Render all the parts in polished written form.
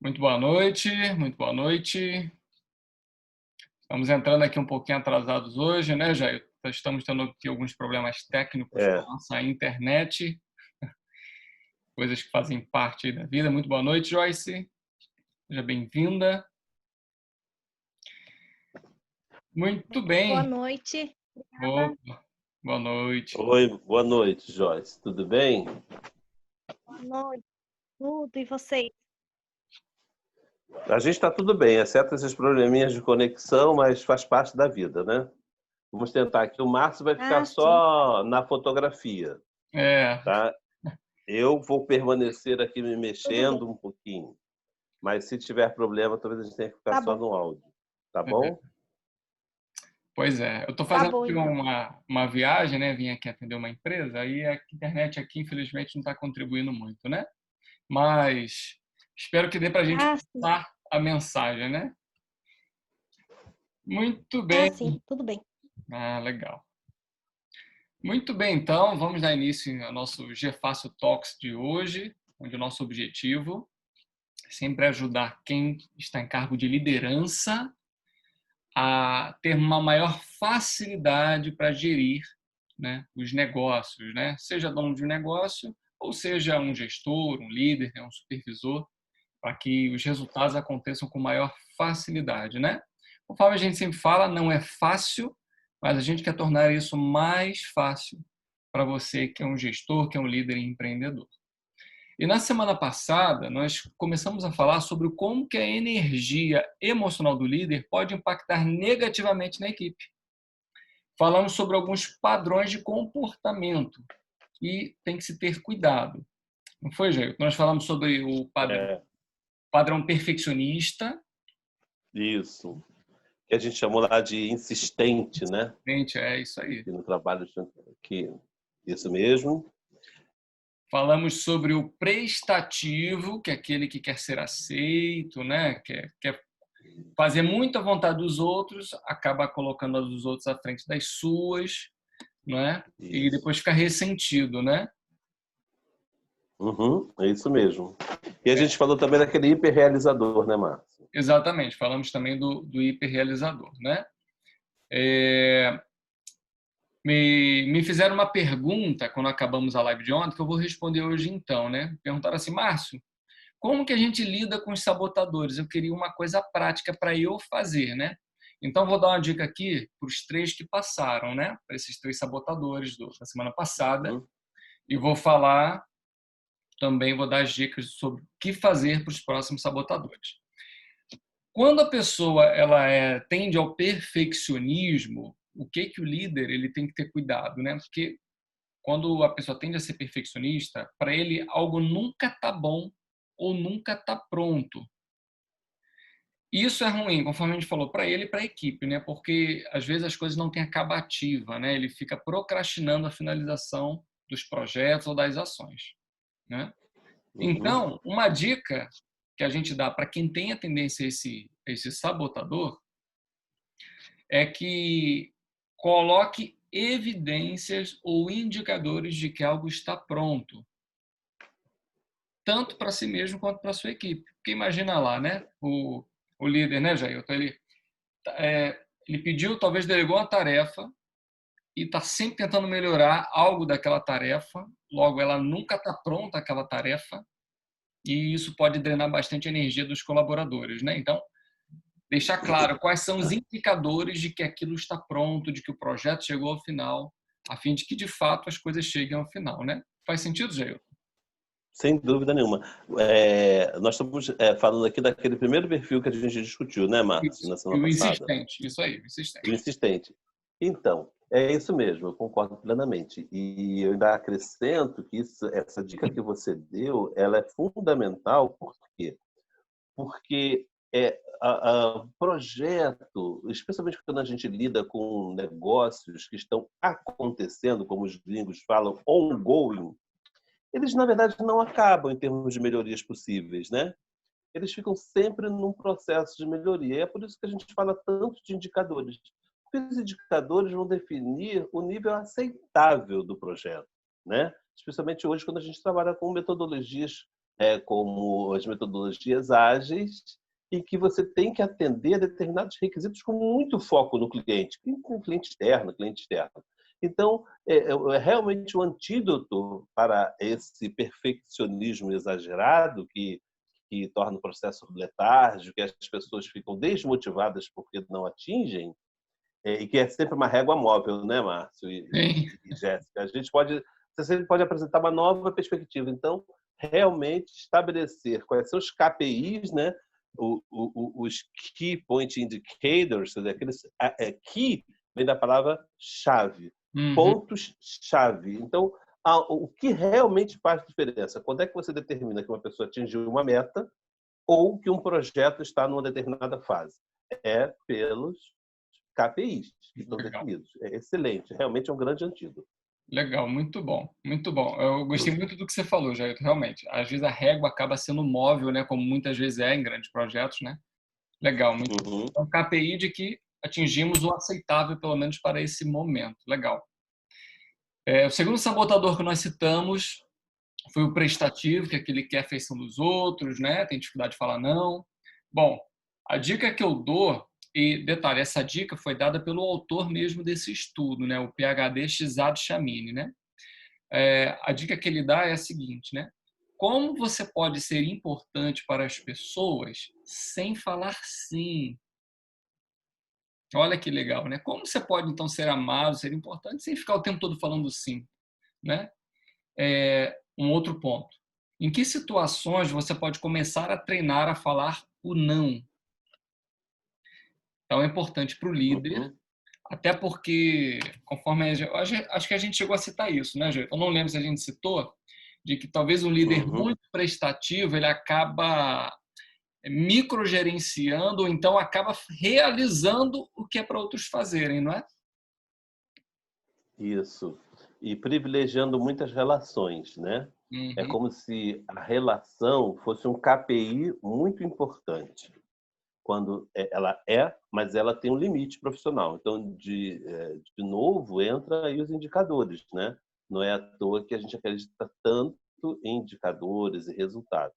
Muito boa noite, muito boa noite. Estamos entrando aqui um pouquinho atrasados hoje, né, Jair? Estamos tendo aqui alguns problemas técnicos com É, a nossa internet, coisas que fazem parte aí da vida. Muito boa noite, Joyce. Seja bem-vinda. Muito Boa bem. noite. Obrigada. Opa, boa noite. oi, boa noite, Joyce. Tudo bem? Boa noite. Tudo e vocês? A gente está tudo bem, exceto esses probleminhas de conexão, mas faz parte da vida, né? Vamos tentar aqui. O Márcio vai ficar Sim. só na fotografia, É, tá? Eu vou permanecer aqui me Tudo bem. mexendo um pouquinho, mas se tiver problema, talvez a gente tenha que ficar Tá só bom. no áudio, tá é, bom? pois é. Eu estou Tá fazendo bom, aqui então. uma viagem, né? Vim aqui atender uma empresa, aí a internet aqui, infelizmente, não está contribuindo muito, né? Mas espero que dê para a gente Sim. passar a mensagem, né? Muito bem. Sim. Tudo bem. Ah, legal. Muito bem, então, vamos dar início ao nosso GFácil Talks de hoje, onde o nosso objetivo é sempre ajudar quem está em cargo de liderança a ter uma maior facilidade para gerir, né, os negócios, né? Seja dono de um negócio ou seja um gestor, um líder, né, um supervisor, para que os resultados aconteçam com maior facilidade, né? Conforme a gente sempre fala, não é fácil, mas a gente quer tornar isso mais fácil para você que é um gestor, que é um líder e empreendedor. E na semana passada, nós começamos a falar sobre como que a energia emocional do líder pode impactar negativamente na equipe. Falamos sobre alguns padrões de comportamento e tem que se ter cuidado. Não foi, Jair? Nós falamos sobre o É, padrão perfeccionista. isso. Que a gente chamou lá de insistente, né? Gente, é isso aí. Aqui no trabalho, que isso mesmo. Falamos sobre o prestativo, que é aquele que quer ser aceito, né? Quer fazer muito à vontade dos outros, acaba colocando as dos outros à frente das suas, né? E Isso. depois fica ressentido, né? Uhum, é isso mesmo. E a gente falou também daquele hiperrealizador, né, Márcio? Exatamente. Falamos também do hiperrealizador, né? É, me fizeram uma pergunta quando acabamos a live de ontem, que eu vou responder hoje então, né? Perguntaram assim, Márcio, como que a gente lida com os sabotadores? Eu queria uma coisa prática para eu fazer, né? Então, vou dar uma dica aqui para os três que passaram, né? Para esses três sabotadores da semana passada. Uhum. E vou falar também, vou dar as dicas sobre o que fazer para os próximos sabotadores. Quando a pessoa tende ao perfeccionismo, o que o líder ele tem que ter cuidado, né? Porque quando a pessoa tende a ser perfeccionista, para ele algo nunca está bom ou nunca está pronto. Isso é ruim, conforme a gente falou, para ele e para a equipe, né? Porque às vezes as coisas não têm acabativa, né? Ele fica procrastinando a finalização dos projetos ou das ações, né? Uhum. Então, uma dica que a gente dá para quem tem a tendência a esse sabotador é que coloque evidências ou indicadores de que algo está pronto, tanto para si mesmo quanto para a sua equipe. Porque imagina lá, né? O líder, né, Jair? Então, ele pediu, talvez delegou uma tarefa e está sempre tentando melhorar algo daquela tarefa, logo ela nunca está pronta, aquela tarefa, e isso pode drenar bastante energia dos colaboradores, né? Então, deixar claro quais são os indicadores de que aquilo está pronto, de que o projeto chegou ao final, a fim de que, de fato, as coisas cheguem ao final, né? Faz sentido, Jair? Sem dúvida nenhuma. Nós estamos falando aqui daquele primeiro perfil que a gente discutiu, né, Márcio, Isso. na E semana o passada, insistente, isso aí, o o insistente. insistente. Então, é isso mesmo, eu concordo plenamente. E eu ainda acrescento que essa dica que você deu, ela é fundamental, por quê? Porque projeto, especialmente quando a gente lida com negócios que estão acontecendo, como os gringos falam, ongoing, eles na verdade não acabam em termos de melhorias possíveis, né? Eles ficam sempre num processo de melhoria. E é por isso que a gente fala tanto de indicadores. Porque os indicadores vão definir o nível aceitável do projeto, né? Especialmente hoje, quando a gente trabalha com metodologias como as metodologias ágeis, e que você tem que atender a determinados requisitos com muito foco no cliente, com cliente externo, cliente externo. Então, é realmente um antídoto para esse perfeccionismo exagerado que torna o processo letárgico, que as pessoas ficam desmotivadas porque não atingem, e que é sempre uma régua móvel, né, Márcio Sim. e Jéssica? Você sempre pode apresentar uma nova perspectiva. Então, realmente estabelecer quais são os KPIs, né? Os Key Point Indicators, aqueles key vem da palavra chave, Uhum. pontos-chave. Então, o que realmente faz diferença? Quando é que você determina que uma pessoa atingiu uma meta ou que um projeto está numa determinada fase? É pelos KPIs que estão Legal. definidos. É excelente, realmente é um grande antídoto. Legal, muito bom, muito bom. Eu gostei muito do que você falou, Jair, realmente. Às vezes a régua acaba sendo móvel, né, como muitas vezes é em grandes projetos, né? Legal, muito bom. Uhum. Então, KPI de que atingimos o aceitável, pelo menos para esse momento. Legal. O segundo sabotador que nós citamos foi o prestativo, que é aquele que quer a afeição dos outros, né? Tem dificuldade de falar não. Bom, a dica que eu dou, e detalhe, essa dica foi dada pelo autor mesmo desse estudo, né? O PhD Shizado Chamini, né? A dica que ele dá é a seguinte, né? Como você pode ser importante para as pessoas sem falar sim? Olha que legal, né? Como você pode, então, ser amado, ser importante, sem ficar o tempo todo falando sim, né? Um outro ponto. Em que situações você pode começar a treinar a falar o não? Então, é importante para o líder, Uhum. até porque, conforme acho que a gente chegou a citar isso, né, Jô? Eu não lembro se a gente citou, de que talvez um líder Uhum. muito prestativo, ele acaba microgerenciando, ou então acaba realizando o que é para outros fazerem, não é? Isso. E privilegiando muitas relações, né? É Uhum. como se a relação fosse um KPI muito importante. Quando ela mas ela tem um limite profissional. Então, de novo, entra aí os indicadores, né? Não é à toa que a gente acredita tanto em indicadores e resultados.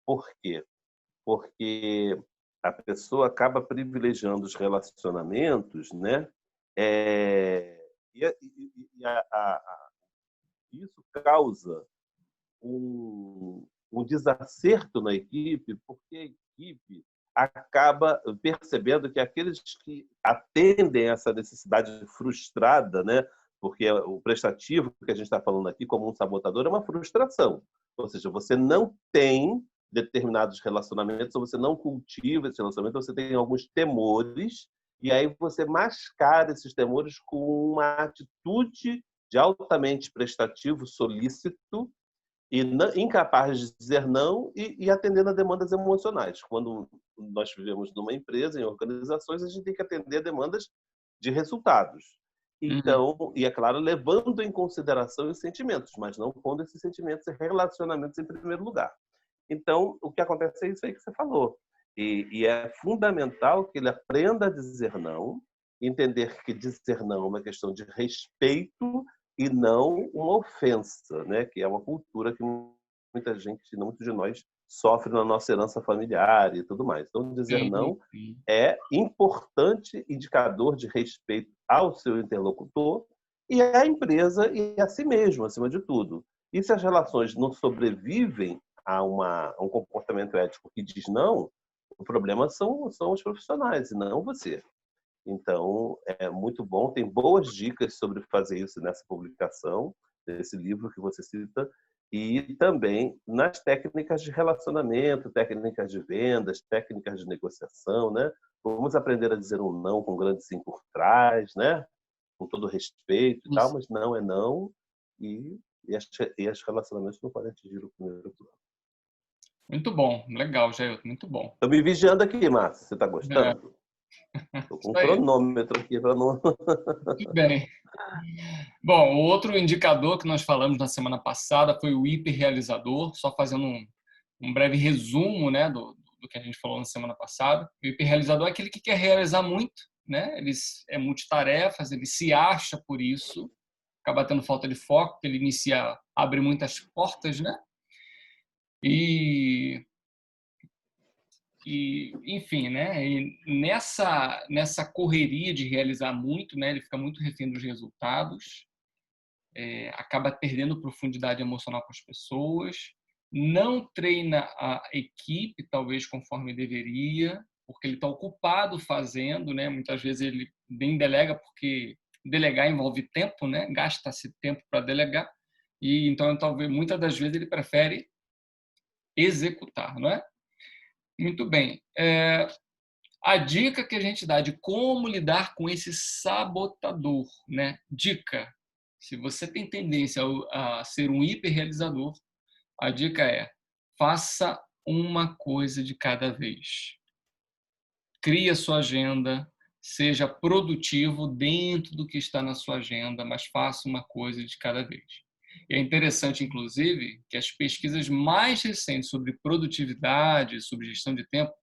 Por quê? Porque a pessoa acaba privilegiando os relacionamentos, né? É, e isso causa um desacerto na equipe, porque a equipe acaba percebendo que aqueles que atendem essa necessidade frustrada, né? Porque o prestativo que a gente está falando aqui como um sabotador é uma frustração. Ou seja, você não tem determinados relacionamentos, ou você não cultiva esse relacionamento, você tem alguns temores, e aí você mascara esses temores com uma atitude de altamente prestativo, solícito, e incapaz de dizer não e atendendo a demandas emocionais. Quando nós vivemos numa empresa, em organizações, a gente tem que atender demandas de resultados. Uhum. Então, e é claro, levando em consideração os sentimentos, mas não pondo esses sentimentos e relacionamentos em primeiro lugar. Então, o que acontece é isso aí que você falou. E é fundamental que ele aprenda a dizer não, entender que dizer não é uma questão de respeito e não uma ofensa, né? Que é uma cultura que muita gente, muitos de nós, sofre na nossa herança familiar e tudo mais. Então, dizer Sim, não sim. é importante indicador de respeito ao seu interlocutor e à empresa e a si mesmo, acima de tudo. E se as relações não sobrevivem a um comportamento ético que diz não, o problema são os profissionais e não você. Então, é muito bom, tem boas dicas sobre fazer isso nessa publicação, nesse livro que você cita, e também nas técnicas de relacionamento, técnicas de vendas, técnicas de negociação, né? Vamos aprender a dizer um não com um grande sim por trás, né? Com todo respeito e tal, mas não é não, e, e os relacionamentos não podem atingir o primeiro plano. Muito bom, legal, Jair, muito bom. Estou me vigiando aqui, Márcio, você está É, gostando? Estou com isso um aí, cronômetro aqui para não... muito bem. Bom, o outro indicador que nós falamos na semana passada foi o hiperrealizador, só fazendo um breve resumo, né, do que a gente falou na semana passada. O hiperrealizador é aquele que quer realizar muito, né? Ele é multitarefas, ele se acha por isso, acaba tendo falta de foco, ele abre muitas portas, né? E, enfim, né? E nessa correria de realizar muito, né? Ele fica muito refém dos resultados, acaba perdendo profundidade emocional com as pessoas, não treina a equipe, talvez conforme deveria, porque ele está ocupado fazendo, né? Muitas vezes ele nem delega, porque delegar envolve tempo, né? Gasta-se tempo para delegar, e então talvez muitas das vezes ele prefere executar, não é? Muito bem. A dica que a gente dá de como lidar com esse sabotador, né? Dica: se você tem tendência a ser um hiperrealizador, a dica é: faça uma coisa de cada vez. Crie a sua agenda, seja produtivo dentro do que está na sua agenda, mas faça uma coisa de cada vez. E é interessante, inclusive, que as pesquisas mais recentes sobre produtividade, sobre gestão de tempo,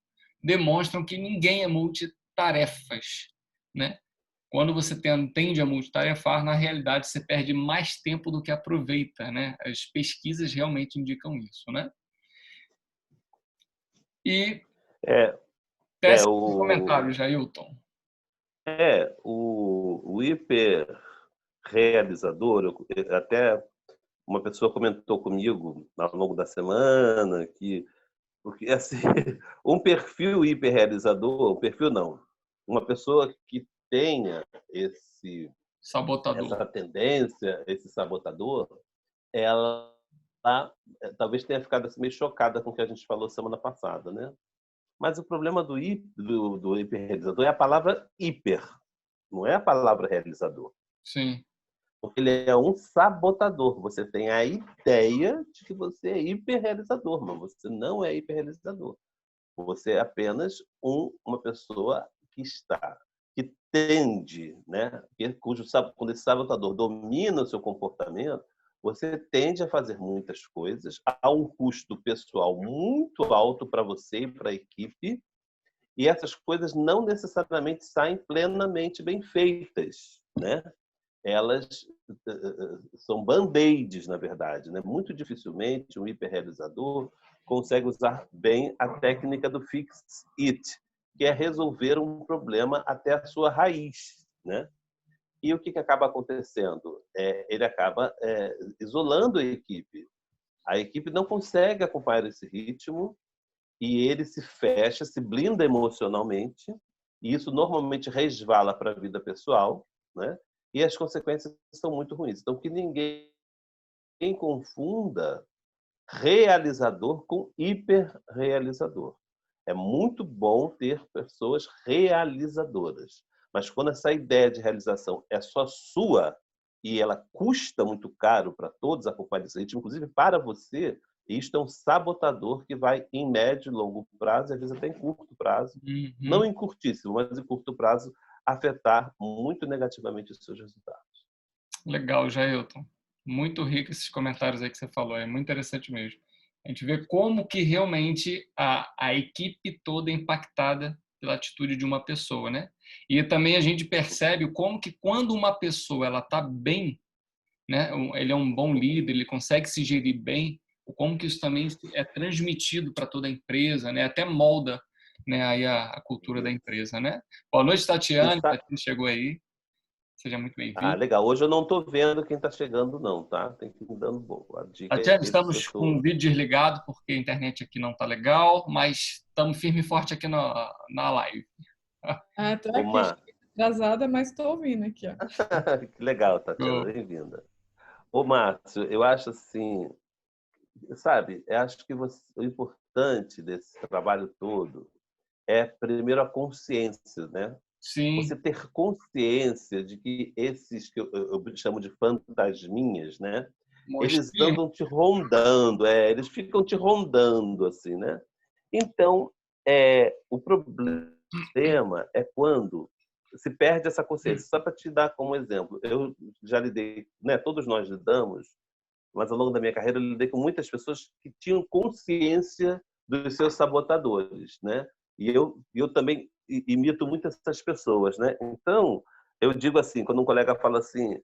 demonstram que ninguém é multitarefas, né? Quando você tende a multitarefar, na realidade você perde mais tempo do que aproveita, né? As pesquisas realmente indicam isso, né? E É, é tece um comentário, o, Jailton. o hiperrealizador, até uma pessoa comentou comigo ao longo da semana que porque assim, um perfil hiperrealizador, um perfil não, uma pessoa que tenha Sabotador. essa tendência, esse sabotador, ela talvez tenha ficado assim, meio chocada com o que a gente falou semana passada, né? Mas o problema do hiperrealizador é a palavra hiper, não é a palavra realizador. Sim. Porque ele é um sabotador. Você tem a ideia de que você é hiperrealizador, mas você não é hiperrealizador. Você é apenas uma pessoa que tende, né? Quando esse sabotador domina o seu comportamento, você tende a fazer muitas coisas a um custo pessoal muito alto para você e para a equipe, e essas coisas não necessariamente saem plenamente bem feitas, né? Elas são band-aids, na verdade, né? Muito dificilmente um hiperrealizador consegue usar bem a técnica do fix it, que é resolver um problema até a sua raiz, né? E o que acaba acontecendo? Ele acaba isolando a equipe. A equipe não consegue acompanhar esse ritmo e ele se fecha, se blinda emocionalmente, e isso normalmente resvala para a vida pessoal, né? E as consequências são muito ruins. Então, que ninguém confunda realizador com hiperrealizador. É muito bom ter pessoas realizadoras, mas quando essa ideia de realização é só sua e ela custa muito caro para todos acompanhar esse ritmo, inclusive para você, isto é um sabotador que vai em médio e longo prazo, às vezes até em curto prazo, não Uhum. em curtíssimo, mas em curto prazo, afetar muito negativamente os seus resultados. Legal, Jailton. Muito rico esses comentários aí que você falou. É muito interessante mesmo. A gente vê como que realmente a equipe toda é impactada pela atitude de uma pessoa, né? E também a gente percebe como que quando uma pessoa ela está bem, né? Ele é um bom líder, ele consegue se gerir bem, como que isso também é transmitido para toda a empresa, né? Até molda, né, aí a cultura da empresa, né? Boa noite, Tatiane. Isso. Tatiane chegou aí. Seja muito Ah, bem-vindo. legal. Hoje eu não estou vendo quem está chegando, não, tá? Tem que ir me dando boa. A dica é Tatiana, esse, eu estamos com o tô. vídeo desligado porque a internet aqui não está legal, mas estamos firme e forte aqui na live. Ah, tô Ô, aqui, Mar... cheguei atrasada, mas tô ouvindo aqui, ó. que legal, Tatiana, bem-vinda. Ô, Márcio, eu acho assim, sabe, eu acho que o importante desse trabalho todo é, primeiro, a consciência, né? Você Sim, ter consciência de que esses que eu chamo de fantasminhas, né? Eles mostrei. andam te rondando, eles ficam te rondando, assim, né? Então, o problema é quando se perde essa consciência. Só para te dar como exemplo, eu já lidei, né? Todos nós lidamos, mas ao longo da minha carreira eu lidei com muitas pessoas que tinham consciência dos seus sabotadores, né? E eu também imito muito essas pessoas, né? Então, eu digo assim, quando um colega fala assim,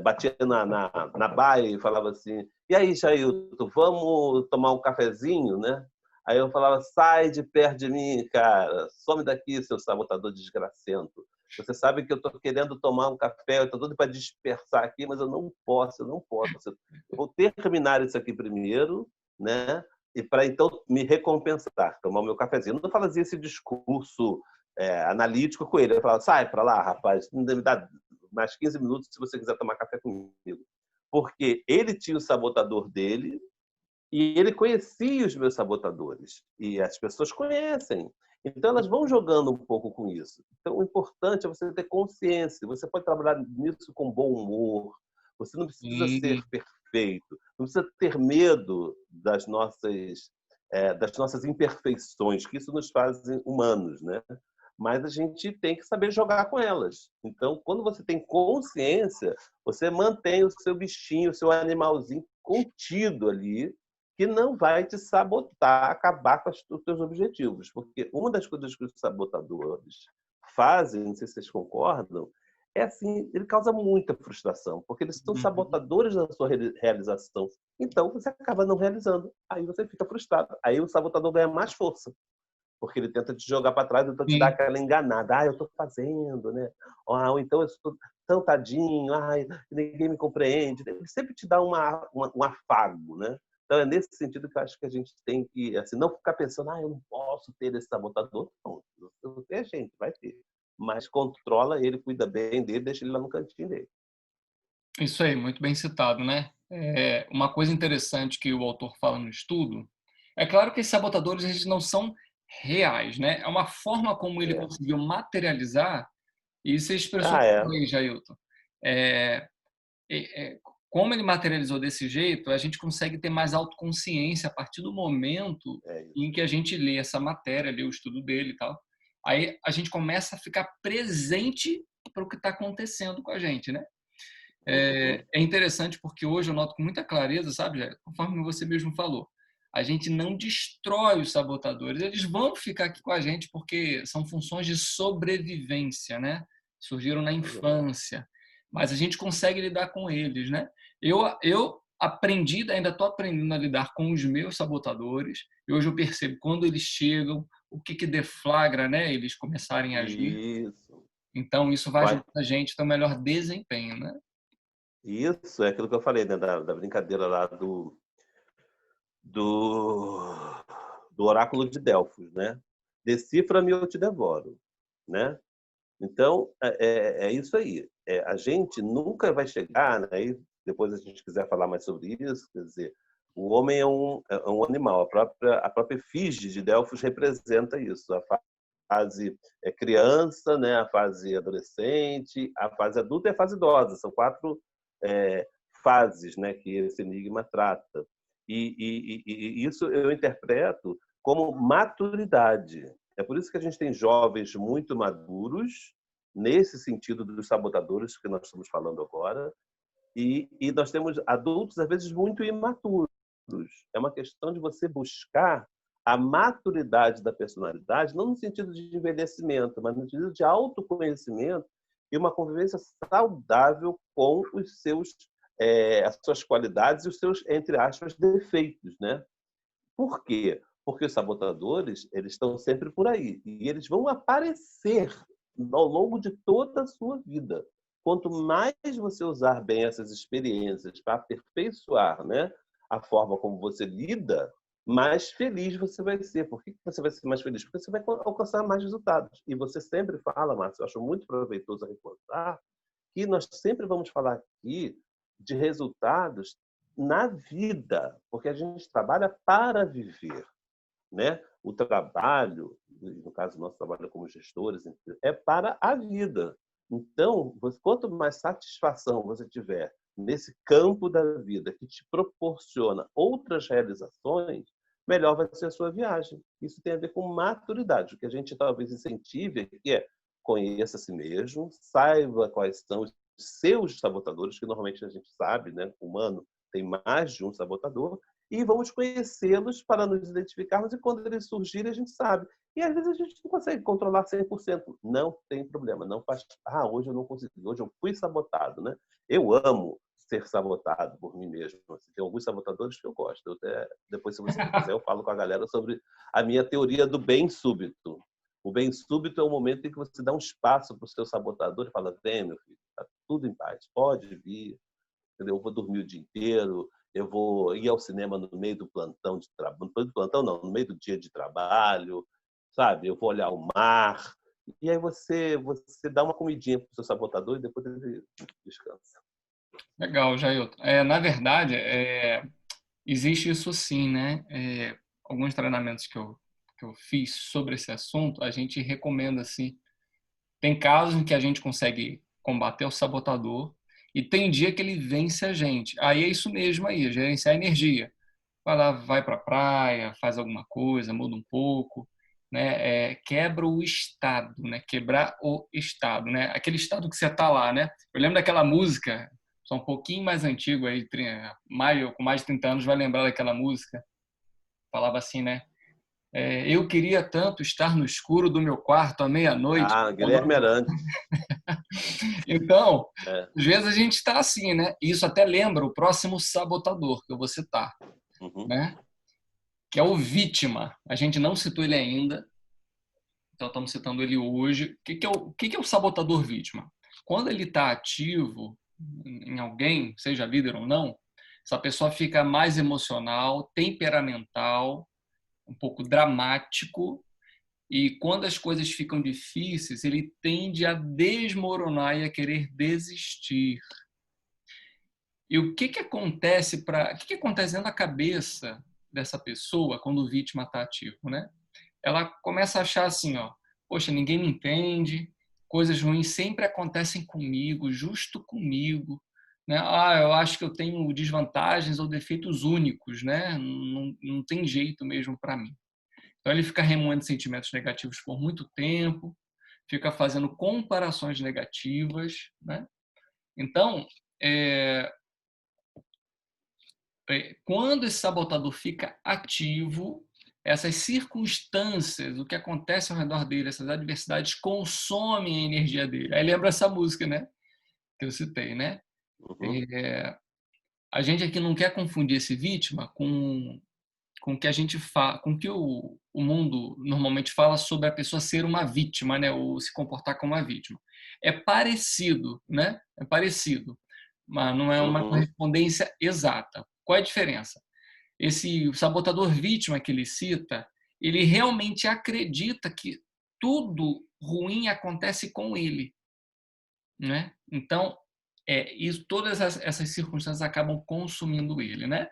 batia na baia e falava assim: e aí, Jailton, vamos tomar um cafezinho, né? Aí eu falava: sai de perto de mim, cara, some daqui, seu sabotador desgracento. Você sabe que eu estou querendo tomar um café, eu estou doido para dispersar aqui, mas eu não posso, eu não posso. Eu vou terminar isso aqui primeiro, né? E para então me recompensar, tomar o meu cafezinho. Eu não fazia esse discurso analítico com ele. Eu falava: sai para lá, rapaz, me dá mais 15 minutos se você quiser tomar café comigo. Porque ele tinha o sabotador dele e ele conhecia os meus sabotadores. E as pessoas conhecem. Então, elas vão jogando um pouco com isso. Então, o importante é você ter consciência. Você pode trabalhar nisso com bom humor. Você não precisa ser perfeito. Não precisa ter medo das nossas imperfeições, que isso nos faz humanos, né? Mas a gente tem que saber jogar com elas. Então, quando você tem consciência, você mantém o seu bichinho, o seu animalzinho contido ali, que não vai te sabotar, acabar com os teus objetivos. Porque uma das coisas que os sabotadores fazem, não sei se vocês concordam, é assim, ele causa muita frustração, porque eles são sabotadores da sua realização. Então, você acaba não realizando. Aí você fica frustrado. Aí o sabotador ganha mais força, porque ele tenta te jogar para trás, então te dá aquela enganada. Ah, eu estou fazendo, né? Ou então eu estou tão tadinho, ai, ninguém me compreende. Ele sempre te dá um afago, né? Então é nesse sentido que eu acho que a gente tem que, assim, não ficar pensando: eu não posso ter esse sabotador. Não, não tem gente, vai ter. Mas controla ele, cuida bem dele, deixa ele lá no cantinho dele. Isso aí, muito bem citado, né? Uma coisa interessante que o autor fala no estudo, é claro que esses sabotadores eles não são reais, né? É uma forma como ele conseguiu materializar, e você expressou bem, Jailton. Como ele materializou desse jeito, a gente consegue ter mais autoconsciência a partir do momento em que a gente lê essa matéria, lê o estudo dele e tal. Aí a gente começa a ficar presente para o que está acontecendo com a gente, né? É interessante porque hoje eu noto com muita clareza, sabe, Jair? Conforme você mesmo falou, a gente não destrói os sabotadores, eles vão ficar aqui com a gente porque são funções de sobrevivência, né? Surgiram na infância, mas a gente consegue lidar com eles, né? Eu aprendi, ainda estou aprendendo a lidar com os meus sabotadores, e hoje eu percebo quando eles chegam, o que deflagra, né? Eles começarem a agir. Isso. Então, isso vai ajudar a gente a ter um melhor desempenho, né? Isso é aquilo que eu falei, né, da brincadeira lá do oráculo de Delfos, né? Decifra-me ou eu te devoro, né? Então, é isso aí. A gente nunca vai chegar, né? E depois a gente quiser falar mais sobre isso, quer dizer, o homem é um animal. A própria efígie de Delfos representa isso. A fase criança, né? A fase adolescente, a fase adulta e a fase idosa. São 4 fases, né? Que esse enigma trata. E isso eu interpreto como maturidade. É por isso que a gente tem jovens muito maduros, nesse sentido dos sabotadores que nós estamos falando agora, e nós temos adultos, às vezes, muito imaturos. É uma questão de você buscar a maturidade da personalidade, não no sentido de envelhecimento, mas no sentido de autoconhecimento e uma convivência saudável com as suas qualidades e os seus, entre aspas, defeitos, né? Por quê? Porque os sabotadores, eles estão sempre por aí e eles vão aparecer ao longo de toda a sua vida. Quanto mais você usar bem essas experiências para aperfeiçoar, né, a forma como você lida, mais feliz você vai ser. Por que você vai ser mais feliz? Porque você vai alcançar mais resultados. E você sempre fala, Márcio, eu acho muito proveitoso reforçar, que nós sempre vamos falar aqui de resultados na vida, porque a gente trabalha para viver, né? O trabalho, no caso nosso trabalho como gestores, é para a vida. Então, quanto mais satisfação você tiver nesse campo da vida que te proporciona outras realizações, melhor vai ser a sua viagem. Isso tem a ver com maturidade. O que a gente talvez incentive aqui é: conheça a si mesmo, saiba quais são os seus sabotadores, que normalmente a gente sabe, né? O humano tem mais de um sabotador, e vamos conhecê-los para nos identificarmos, e quando eles surgirem a gente sabe. E às vezes a gente não consegue controlar 100%. Não tem problema, não faz. Hoje eu não consegui, hoje eu fui sabotado, né? Eu amo ser sabotado por mim mesmo. Assim, tem alguns sabotadores que eu gosto. Depois, se você quiser, eu falo com a galera sobre a minha teoria do bem súbito. O bem súbito é o momento em que você dá um espaço para o seu sabotador e fala: vem, meu filho, tá tudo em paz, pode vir, entendeu? Eu vou dormir o dia inteiro, eu vou ir ao cinema no meio do plantão de trabalho, no meio do plantão não, no meio do dia de trabalho, sabe? Eu vou olhar o mar. E aí você dá uma comidinha para o seu sabotador e depois ele descansa. Legal, Jailton. Na verdade, existe isso sim, né? Alguns treinamentos que eu fiz sobre esse assunto, a gente recomenda assim. Tem casos em que a gente consegue combater o sabotador e tem dia que ele vence a gente. Aí é isso mesmo aí, gerenciar a energia. Vai lá, vai para a praia, faz alguma coisa, muda um pouco, né? Quebra o estado, né? Quebrar o estado, né? Aquele estado que você tá lá, né? Eu lembro daquela música, só um pouquinho mais antigo aí, com mais de 30 anos vai lembrar daquela música. Falava assim, né? Eu queria tanto estar no escuro do meu quarto à meia-noite. Guilherme Arantes. Então, É. às vezes a gente está assim, né? E isso até lembra o próximo sabotador que eu vou citar, né? Que é o vítima. A gente não citou ele ainda, então estamos citando ele hoje. O que é o sabotador vítima? Quando ele está ativo em alguém, seja líder ou não, essa pessoa fica mais emocional, temperamental, um pouco dramático, e quando as coisas ficam difíceis, ele tende a desmoronar e a querer desistir. E o que acontece dentro da cabeça dessa pessoa quando o vítima está ativo, né? Ela começa a achar assim, ó, poxa, ninguém me entende, coisas ruins sempre acontecem comigo, justo comigo, né? Eu acho que eu tenho desvantagens ou defeitos únicos, né? Não tem jeito mesmo para mim. Então ele fica remoendo sentimentos negativos por muito tempo, fica fazendo comparações negativas, né? Então, quando esse sabotador fica ativo, essas circunstâncias, o que acontece ao redor dele, essas adversidades consomem a energia dele. Aí lembra essa música, né? Que eu citei, né? A gente aqui não quer confundir esse vítima com o que a gente fala, com o que o mundo normalmente fala sobre a pessoa ser uma vítima, né? Ou se comportar como uma vítima. É parecido, né? É parecido, mas não é uma correspondência exata. Qual é a diferença? Esse sabotador vítima que ele cita, ele realmente acredita que tudo ruim acontece com ele, né? Então, todas essas circunstâncias acabam consumindo ele, né?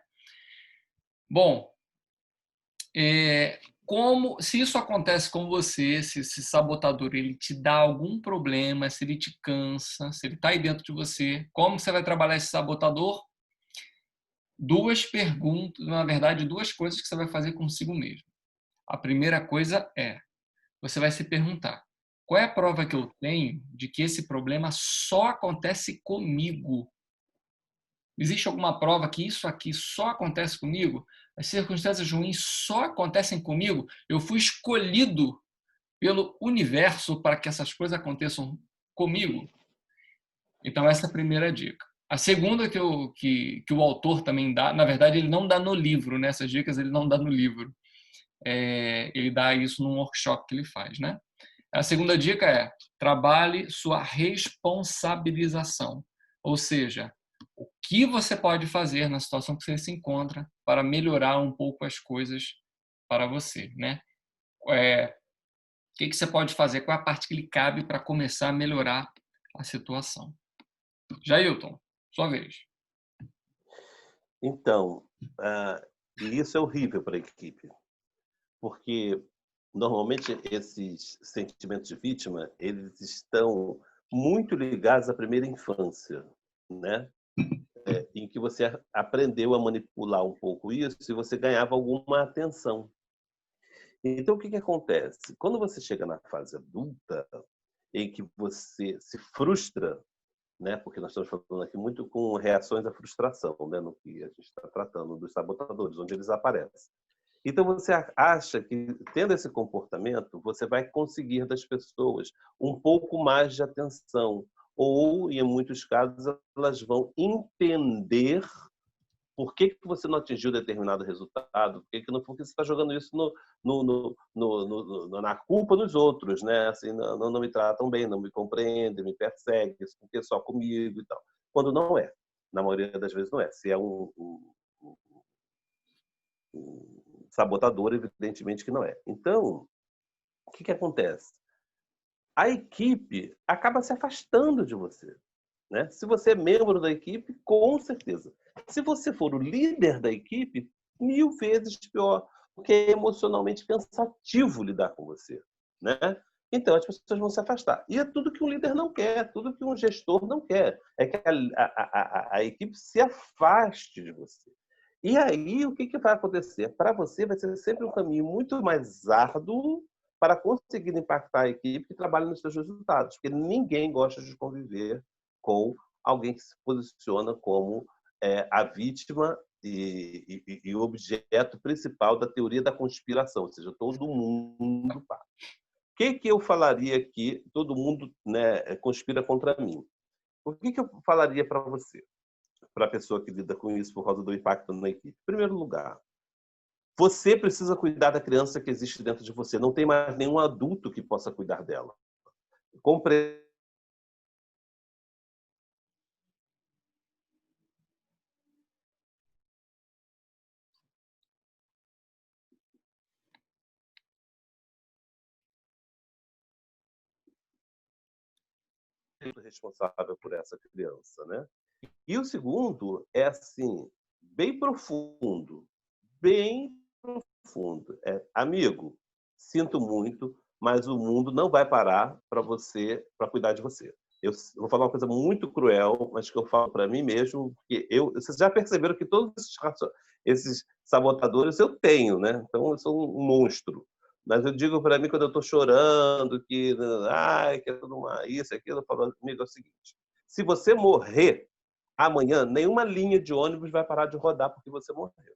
Bom, se isso acontece com você, se esse sabotador ele te dá algum problema, se ele te cansa, se ele está aí dentro de você, como você vai trabalhar esse sabotador? Duas perguntas, na verdade, duas coisas que você vai fazer consigo mesmo. A primeira coisa você vai se perguntar: qual é a prova que eu tenho de que esse problema só acontece comigo? Existe alguma prova que isso aqui só acontece comigo? As circunstâncias ruins só acontecem comigo? Eu fui escolhido pelo universo para que essas coisas aconteçam comigo? Então, essa é a primeira dica. A segunda que o autor também dá, na verdade, ele não dá no livro, né? Essas dicas ele não dá no livro. Ele dá isso num workshop que ele faz, né? A segunda dica é: trabalhe sua responsabilização. Ou seja, o que você pode fazer na situação que você se encontra para melhorar um pouco as coisas para você, né? O que você pode fazer? Qual é a parte que lhe cabe para começar a melhorar a situação? Jailton, sua vez. Então, e isso é horrível para a equipe, porque normalmente esses sentimentos de vítima, eles estão muito ligados à primeira infância, né? Em que você aprendeu a manipular um pouco isso e você ganhava alguma atenção. Então, o que acontece? Quando você chega na fase adulta, em que você se frustra, né? Porque nós estamos falando aqui muito com reações à frustração, né? No que a gente está tratando dos sabotadores, onde eles aparecem. Então, você acha que, tendo esse comportamento, você vai conseguir das pessoas um pouco mais de atenção. Ou, em muitos casos, elas vão entender por que você não atingiu determinado resultado, porque você está jogando isso na culpa dos outros, né? Assim, não me tratam bem, não me compreendem, me perseguem, porque é só comigo e tal. Quando não é. Na maioria das vezes não é. Se é um sabotador, evidentemente que não é. Então, o que acontece? A equipe acaba se afastando de você. Né? Se você é membro da equipe, com certeza. Se você for o líder da equipe, 1000 vezes pior, porque é emocionalmente cansativo lidar com você. Né? Então, as pessoas vão se afastar. E é tudo que um líder não quer, tudo que um gestor não quer. É que a equipe se afaste de você. E aí, o que vai acontecer? Para você, vai ser sempre um caminho muito mais árduo para conseguir impactar a equipe que trabalha nos seus resultados, porque ninguém gosta de conviver com alguém que se posiciona como a vítima e o objeto principal da teoria da conspiração, ou seja, todo mundo pá. O que eu falaria que todo mundo, né, conspira contra mim? O que eu falaria para você? Para a pessoa que lida com isso por causa do impacto na equipe. Em primeiro lugar, você precisa cuidar da criança que existe dentro de você. Não tem mais nenhum adulto que possa cuidar dela. Compreenda responsável por essa criança, né? E o segundo é assim, bem profundo, bem profundo. Amigo, sinto muito, mas o mundo não vai parar para você, para cuidar de você. Eu vou falar uma coisa muito cruel, mas que eu falo para mim mesmo, porque vocês já perceberam que todos esses sabotadores eu tenho, né? Então eu sou um monstro. Mas eu digo para mim quando eu estou chorando, que é tudo isso, aquilo, eu falo, amigo, é o seguinte: se você morrer amanhã, nenhuma linha de ônibus vai parar de rodar porque você morreu.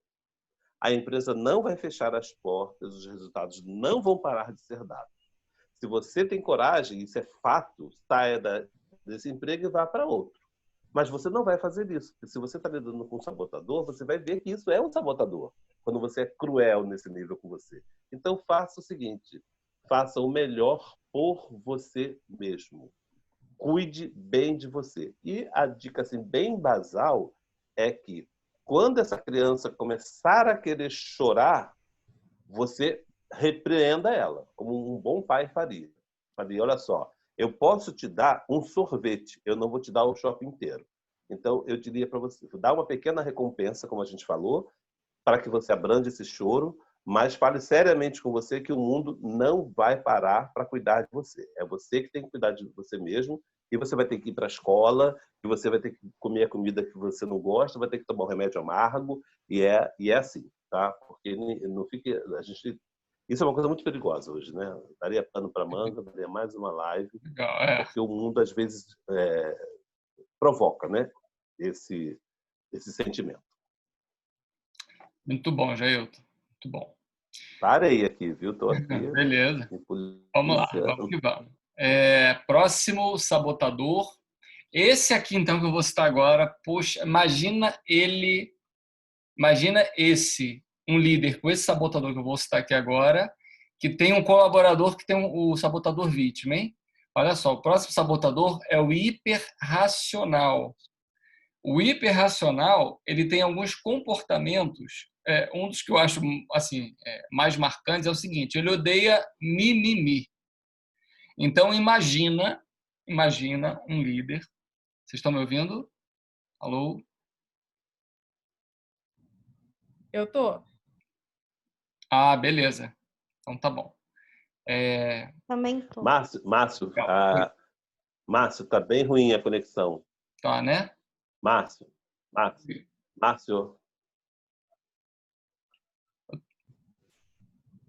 A empresa não vai fechar as portas, os resultados não vão parar de ser dados. Se você tem coragem, isso é fato, saia desse emprego e vá para outro. Mas você não vai fazer isso. Porque se você está lidando com um sabotador, você vai ver que isso é um sabotador, quando você é cruel nesse nível com você. Então, faça o seguinte: faça o melhor por você mesmo. Cuide bem de você. E a dica assim, bem basal é que quando essa criança começar a querer chorar, você repreenda ela, como um bom pai faria. Olha só, eu posso te dar um sorvete, eu não vou te dar o shopping inteiro. Então, eu diria para você, dá uma pequena recompensa, como a gente falou, para que você abrande esse choro, mas fale seriamente com você que o mundo não vai parar para cuidar de você. É você que tem que cuidar de você mesmo, e você vai ter que ir para a escola, e você vai ter que comer a comida que você não gosta, vai ter que tomar um remédio amargo, e é assim, tá? Porque não fique, isso é uma coisa muito perigosa hoje, né? Daria pano para manga, daria mais uma live, porque o mundo às vezes provoca, né? Esse sentimento. Muito bom, Jailton. Muito bom. Parei aqui, viu? Tô aqui. Beleza. Vamos lá, vamos que vamos. Próximo sabotador. Esse aqui, então, que eu vou citar agora, poxa, imagina um líder com esse sabotador que eu vou citar aqui agora, que tem um colaborador que tem o sabotador vítima, hein? Olha só, o próximo sabotador é o hiperracional. O hiperracional, ele tem alguns comportamentos. Um dos que eu acho assim, mais marcantes é o seguinte: ele odeia mimimi. Então, imagina um líder. Vocês estão me ouvindo? Alô? Eu tô. Ah, beleza. Então tá bom. Também tô. Márcio, tá bem ruim a conexão. Tá, né? Márcio.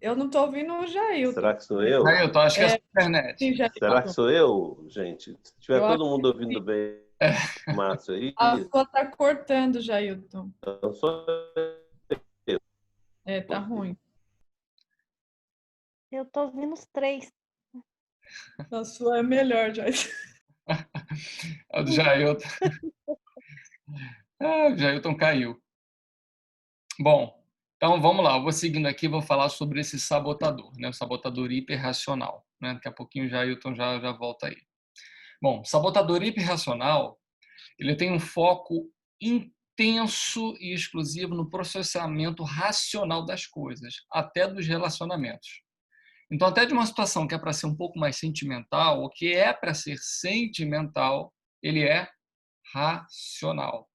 Eu não tô ouvindo o Jailton. Será que sou eu? Jailton, acho que é a internet. Sim, Jailton. Será que sou eu, gente? Se tiver Eu todo acho mundo ouvindo bem, Márcio aí, A sua tá cortando, Jailton. então sou eu. Tá ruim. Eu tô ouvindo os três. A sua é melhor, Joyce. A do Jailton. O Jailton caiu. Bom, então vamos lá. Eu vou seguindo aqui, vou falar sobre esse sabotador, né? O sabotador hiperracional, né? Daqui a pouquinho o Jailton já volta aí. Bom, sabotador hiperracional, ele tem um foco intenso e exclusivo no processamento racional das coisas, até dos relacionamentos. Então, até de uma situação que é para ser um pouco mais sentimental, ou que é para ser sentimental, ele é racional.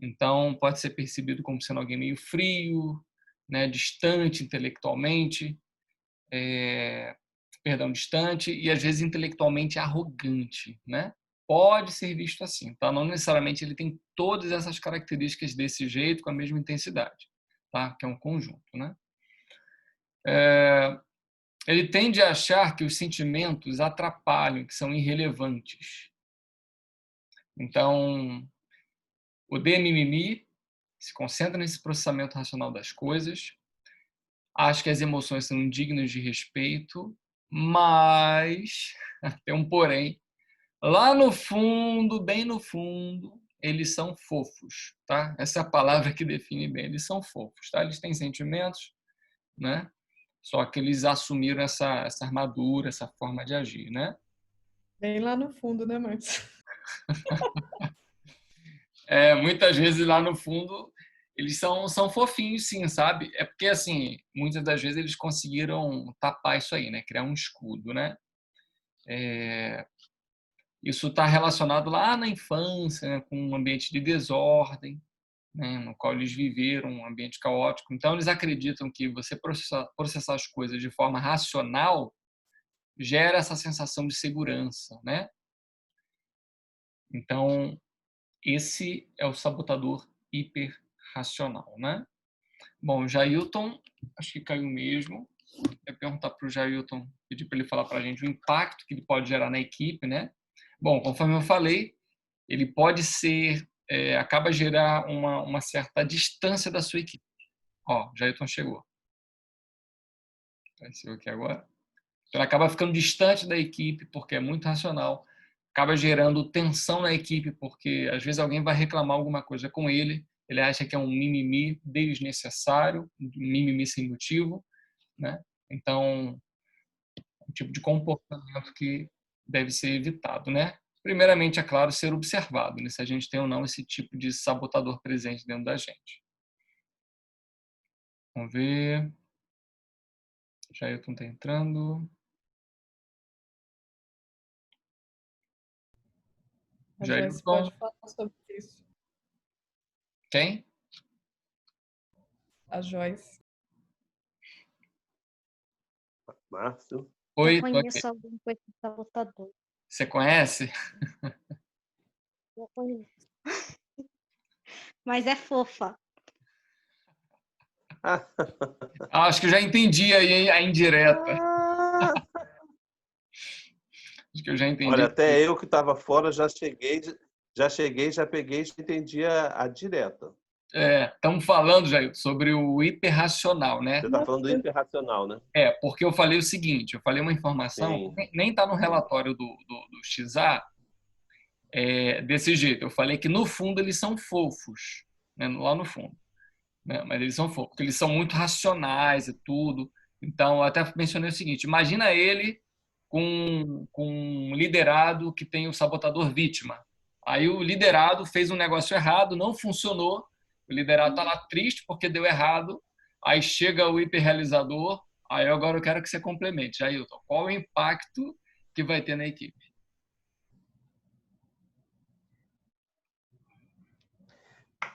Então, pode ser percebido como sendo alguém meio frio, né, distante intelectualmente, distante e às vezes intelectualmente arrogante, né? Pode ser visto assim, tá? Não necessariamente ele tem todas essas características desse jeito com a mesma intensidade, tá? Que é um conjunto, né? Ele tende a achar que os sentimentos atrapalham, que são irrelevantes. Então, o mimimi se concentra nesse processamento racional das coisas, acha que as emoções são dignas de respeito, mas tem um porém. Lá no fundo, bem no fundo, eles são fofos, tá? Essa é a palavra que define bem. Eles são fofos, tá? Eles têm sentimentos, né? Só que eles assumiram essa armadura, essa forma de agir, né? Bem lá no fundo, né, Marcos? Muitas vezes lá no fundo eles são fofinhos, sim, sabe? É porque, assim, muitas das vezes eles conseguiram tapar isso aí, né? Criar um escudo, né? Isso está relacionado lá na infância, né? Com um ambiente de desordem, né? No qual eles viveram, um ambiente caótico. Então, eles acreditam que você processar as coisas de forma racional gera essa sensação de segurança, né? Então, esse é o sabotador hiperracional, né? Bom, o Jailton, acho que caiu mesmo. Eu perguntar para o Jailton, pedir para ele falar para a gente o impacto que ele pode gerar na equipe, né? Bom, conforme eu falei, ele pode ser, acaba gerar uma certa distância da sua equipe. Ó, o Jailton chegou. Apareceu aqui agora. Então, ele acaba ficando distante da equipe porque é muito racional. Acaba gerando tensão na equipe porque às vezes alguém vai reclamar alguma coisa com ele. Ele acha que é um mimimi desnecessário, um mimimi sem motivo, né? Então, um tipo de comportamento que deve ser evitado, né? Primeiramente, é claro, ser observado, né? Se a gente tem ou não esse tipo de sabotador presente dentro da gente. Vamos ver. Jailton está entrando. A Joyce Jailton. pode falar sobre isso. Quem? A Joyce. Márcio? Oi, Eu tô aqui. conheço alguém com esse sabotador. Você conhece? Eu conheço. Mas é fofa. Acho que eu já entendi aí a indireta. Acho que eu já entendi. Olha, até eu que estava fora já cheguei, já peguei e já entendi a direta. Estamos falando, Jair, sobre o hiperracional, né? Você está falando do hiperracional, né? Porque eu falei o seguinte, eu falei uma informação, Sim. nem está no relatório do XA, desse jeito. Eu falei que no fundo eles são fofos, né? Lá no fundo, né? Mas eles são fofos, porque eles são muito racionais e tudo. Então, eu até mencionei o seguinte, imagina ele com um liderado que tem o sabotador vítima. Aí o liderado fez um negócio errado, não funcionou, o liderado está lá triste porque deu errado, aí chega o hiperrealizador, aí agora eu quero que você complemente. Jailton, qual o impacto que vai ter na equipe?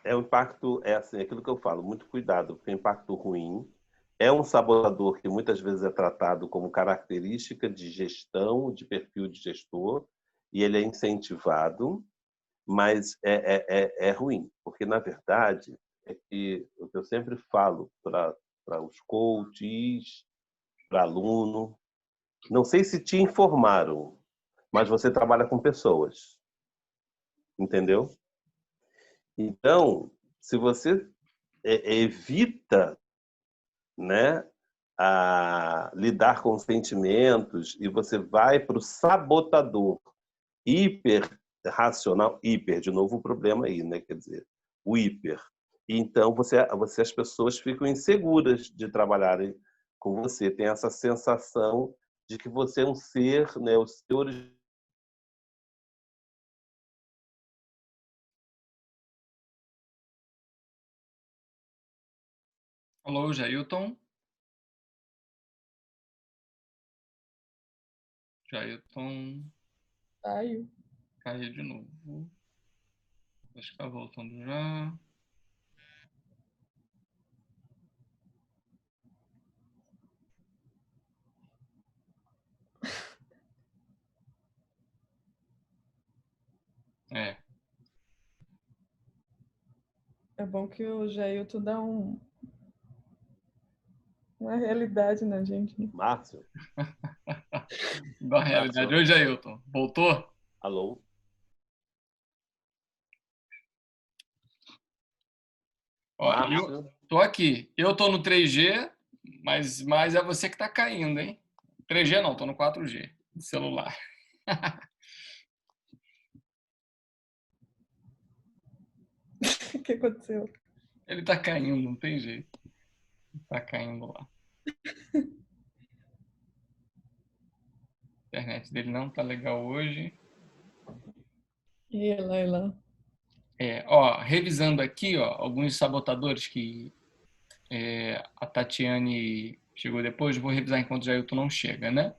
O impacto, assim, aquilo que eu falo, muito cuidado, porque o impacto ruim é um sabotador que muitas vezes é tratado como característica de gestão, de perfil de gestor, e ele é incentivado, mas é ruim, porque, na verdade, é que o que eu sempre falo para os coaches, para aluno, não sei se te informaram, mas você trabalha com pessoas, entendeu? Então, se você evita, né, a lidar com sentimentos e você vai para o sabotador hiper racional, hiper, de novo o problema aí, né? Quer dizer, o hiper. Então, as pessoas ficam inseguras de trabalharem com você. Tem essa sensação de que você é um ser, né? O seu Alô, Jailton? Jailton Saiu. caiu de novo. Acho que tá voltando já. É. É bom que o Jailton dá uma realidade na gente, né? Márcio. Da realidade. Oi, Jailton. Voltou? Alô? Ó, eu Márcio? tô aqui. Eu tô no 3G, mas é você que tá caindo, hein? 3G não, tô no 4G, no celular. O que aconteceu? Ele tá caindo, não tem jeito. Tá caindo lá. A internet dele não tá legal hoje. E lá. Ó, revisando aqui, ó, alguns sabotadores que a Tatiane chegou depois, vou revisar enquanto o Jailton não chega, né?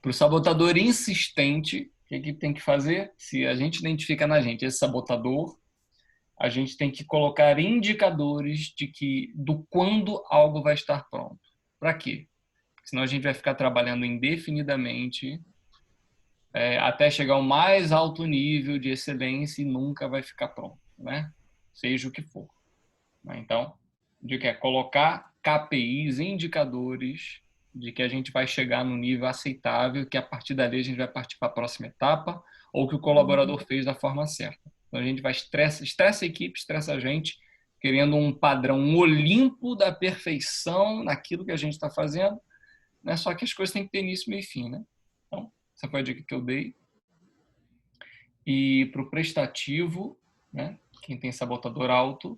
Para o sabotador insistente, o que tem que fazer? Se a gente identifica na gente esse sabotador, a gente tem que colocar indicadores do quando algo vai estar pronto. Para quê? Senão a gente vai ficar trabalhando indefinidamente até chegar ao mais alto nível de excelência e nunca vai ficar pronto, né? Seja o que for. Então, de que é colocar KPIs, indicadores de que a gente vai chegar no nível aceitável, que a partir dali a gente vai partir para a próxima etapa, ou que o colaborador fez da forma certa. Então a gente vai estressa a equipe, estressa a gente, querendo um padrão, um Olimpo da perfeição naquilo que a gente está fazendo, né? Só que as coisas têm que ter início, meio e fim, né? Então, essa foi a dica que eu dei. E para o prestativo, né? Quem tem sabotador alto,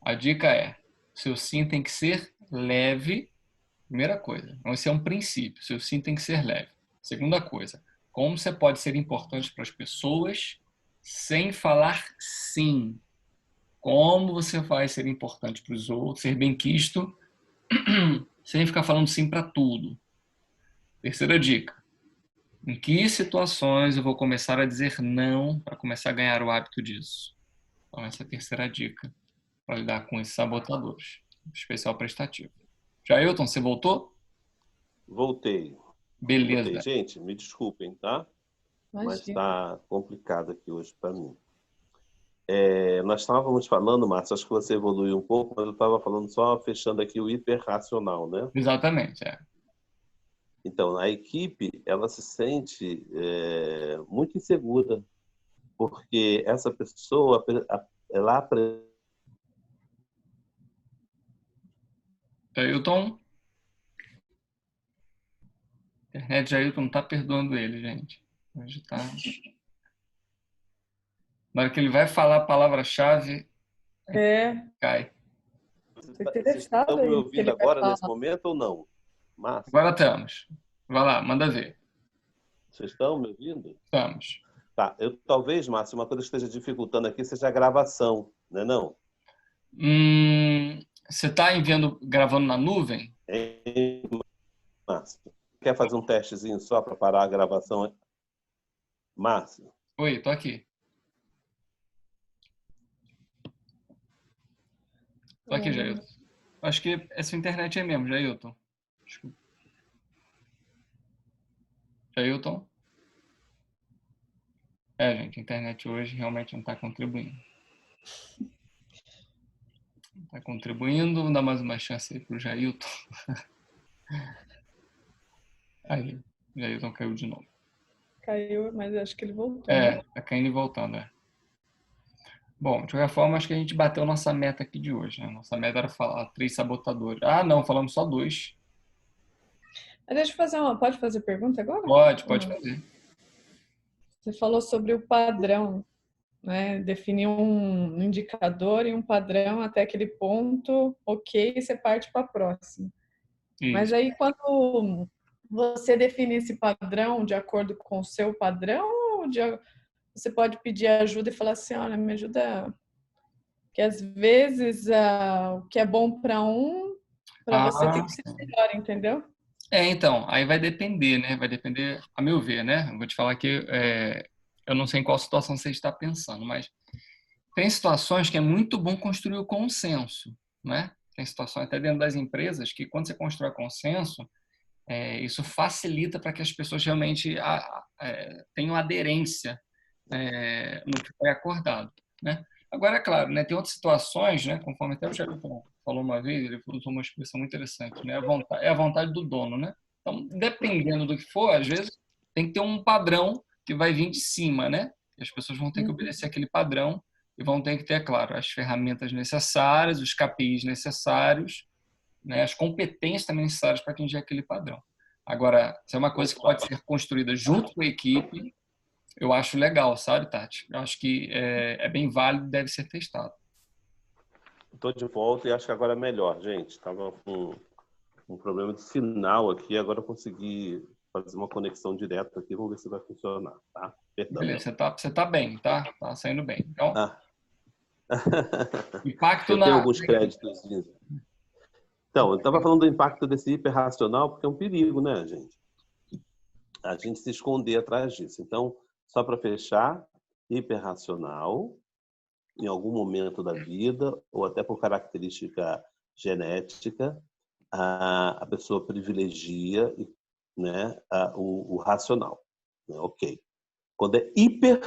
a dica é: seu sim tem que ser leve. Primeira coisa. Então, esse é um princípio. Seu sim tem que ser leve. Segunda coisa. Como você pode ser importante para as pessoas sem falar sim? Como você vai ser importante para os outros, ser bem-quisto, sem ficar falando sim para tudo? Terceira dica. Em que situações eu vou começar a dizer não para começar a ganhar o hábito disso? Então, essa é a terceira dica para lidar com esses sabotadores, especial prestativo. Jailton, você voltou? Voltei. Beleza. Gente, me desculpem, tá? Mas Imagina. está complicado aqui hoje para mim. Nós estávamos falando, Márcio, acho que você evoluiu um pouco, mas eu estava falando só fechando aqui o hiperracional, né? Exatamente. Então, a equipe, ela se sente muito insegura, porque essa pessoa, ela aprende. Jailton? A internet de Jailton não está perdoando ele, gente. Hoje tá... Na hora que ele vai falar a palavra-chave, cai. Tô Vocês estão interessada me aí no que ouvindo ele vai agora, nesse falar. momento, ou não? Márcio, Agora estamos. Vai lá, manda ver. vocês estão me ouvindo? Estamos. Tá, talvez, Márcio, uma coisa que esteja dificultando aqui seja a gravação, né, não? Você está gravando na nuvem? Hein, Márcio? Quer fazer um testezinho só para parar a gravação? Márcio? Oi, tô aqui. Tô aqui, Jailton. Acho que essa internet é mesmo, Jailton. Jailton? Gente, a internet hoje realmente não está contribuindo. Está contribuindo, vou dar mais uma chance aí pro Jailton. Aí, Jailton caiu de novo. Caiu, mas acho que ele voltou. Né? Tá caindo e voltando, Bom, de qualquer forma, acho que a gente bateu nossa meta aqui de hoje, né? Nossa meta era falar 3 sabotadores. Ah, não, falamos só 2. Deixa eu fazer Pode fazer pergunta agora? Pode Ou não? fazer. Você falou sobre o padrão, né? Definir um indicador e um padrão até aquele ponto, ok, você parte para a próxima. Mas Isso. aí, quando você define esse padrão de acordo com o seu padrão, ou você pode pedir ajuda e falar assim, olha, me ajuda, que às vezes o que é bom para para você tem Ah, que ser melhor, entendeu? então, aí vai depender, né? Vai depender, a meu ver, né? Eu vou te falar que eu não sei em qual situação você está pensando, mas tem situações que é muito bom construir o consenso, né? Tem situações até dentro das empresas que quando você constrói consenso, isso facilita para que as pessoas realmente tenham aderência no que foi acordado, né? Agora, é claro, né, tem outras situações, né, conforme até o Thiago falou uma vez, ele usou uma expressão muito interessante, né, é a vontade do dono, né? Então, dependendo do que for, às vezes tem que ter um padrão que vai vir de cima, né? E as pessoas vão ter que obedecer aquele padrão e vão ter que ter, é claro, as ferramentas necessárias, os KPIs necessários, né, as competências também necessárias para atingir aquele padrão. Agora, se é uma coisa que pode ser construída junto com a equipe, eu acho legal, sabe, Tati? Eu acho que é bem válido e deve ser testado. Estou de volta e acho que agora é melhor, gente. Estava com um problema de sinal aqui, agora eu consegui fazer uma conexão direta aqui. Vamos ver se vai funcionar, tá? Perdão. Beleza, você tá bem, tá? Tá saindo bem. Então, impacto eu tenho alguns créditos. Então, eu estava falando do impacto desse hiperracional, porque é um perigo, né, gente? A gente se esconder atrás disso. Então, só para fechar, hiperracional, em algum momento da vida, ou até por característica genética, a pessoa privilegia, né, o racional. Ok. Quando é hiper,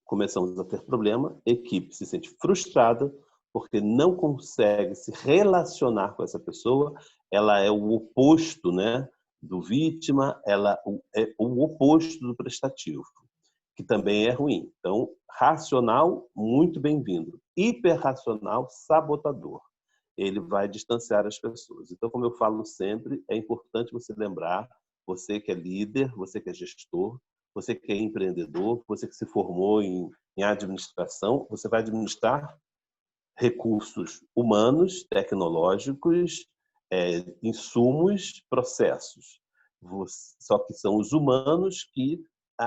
começamos a ter problema, a equipe se sente frustrada porque não consegue se relacionar com essa pessoa, ela é o oposto, né, do vítima, ela é o oposto do prestativo, que também é ruim. Então, racional, muito bem-vindo. Hiperracional, sabotador. Ele vai distanciar as pessoas. Então, como eu falo sempre, é importante você lembrar, você que é líder, você que é gestor, você que é empreendedor, você que se formou em administração, você vai administrar recursos humanos, tecnológicos, insumos, processos. Só que são os humanos que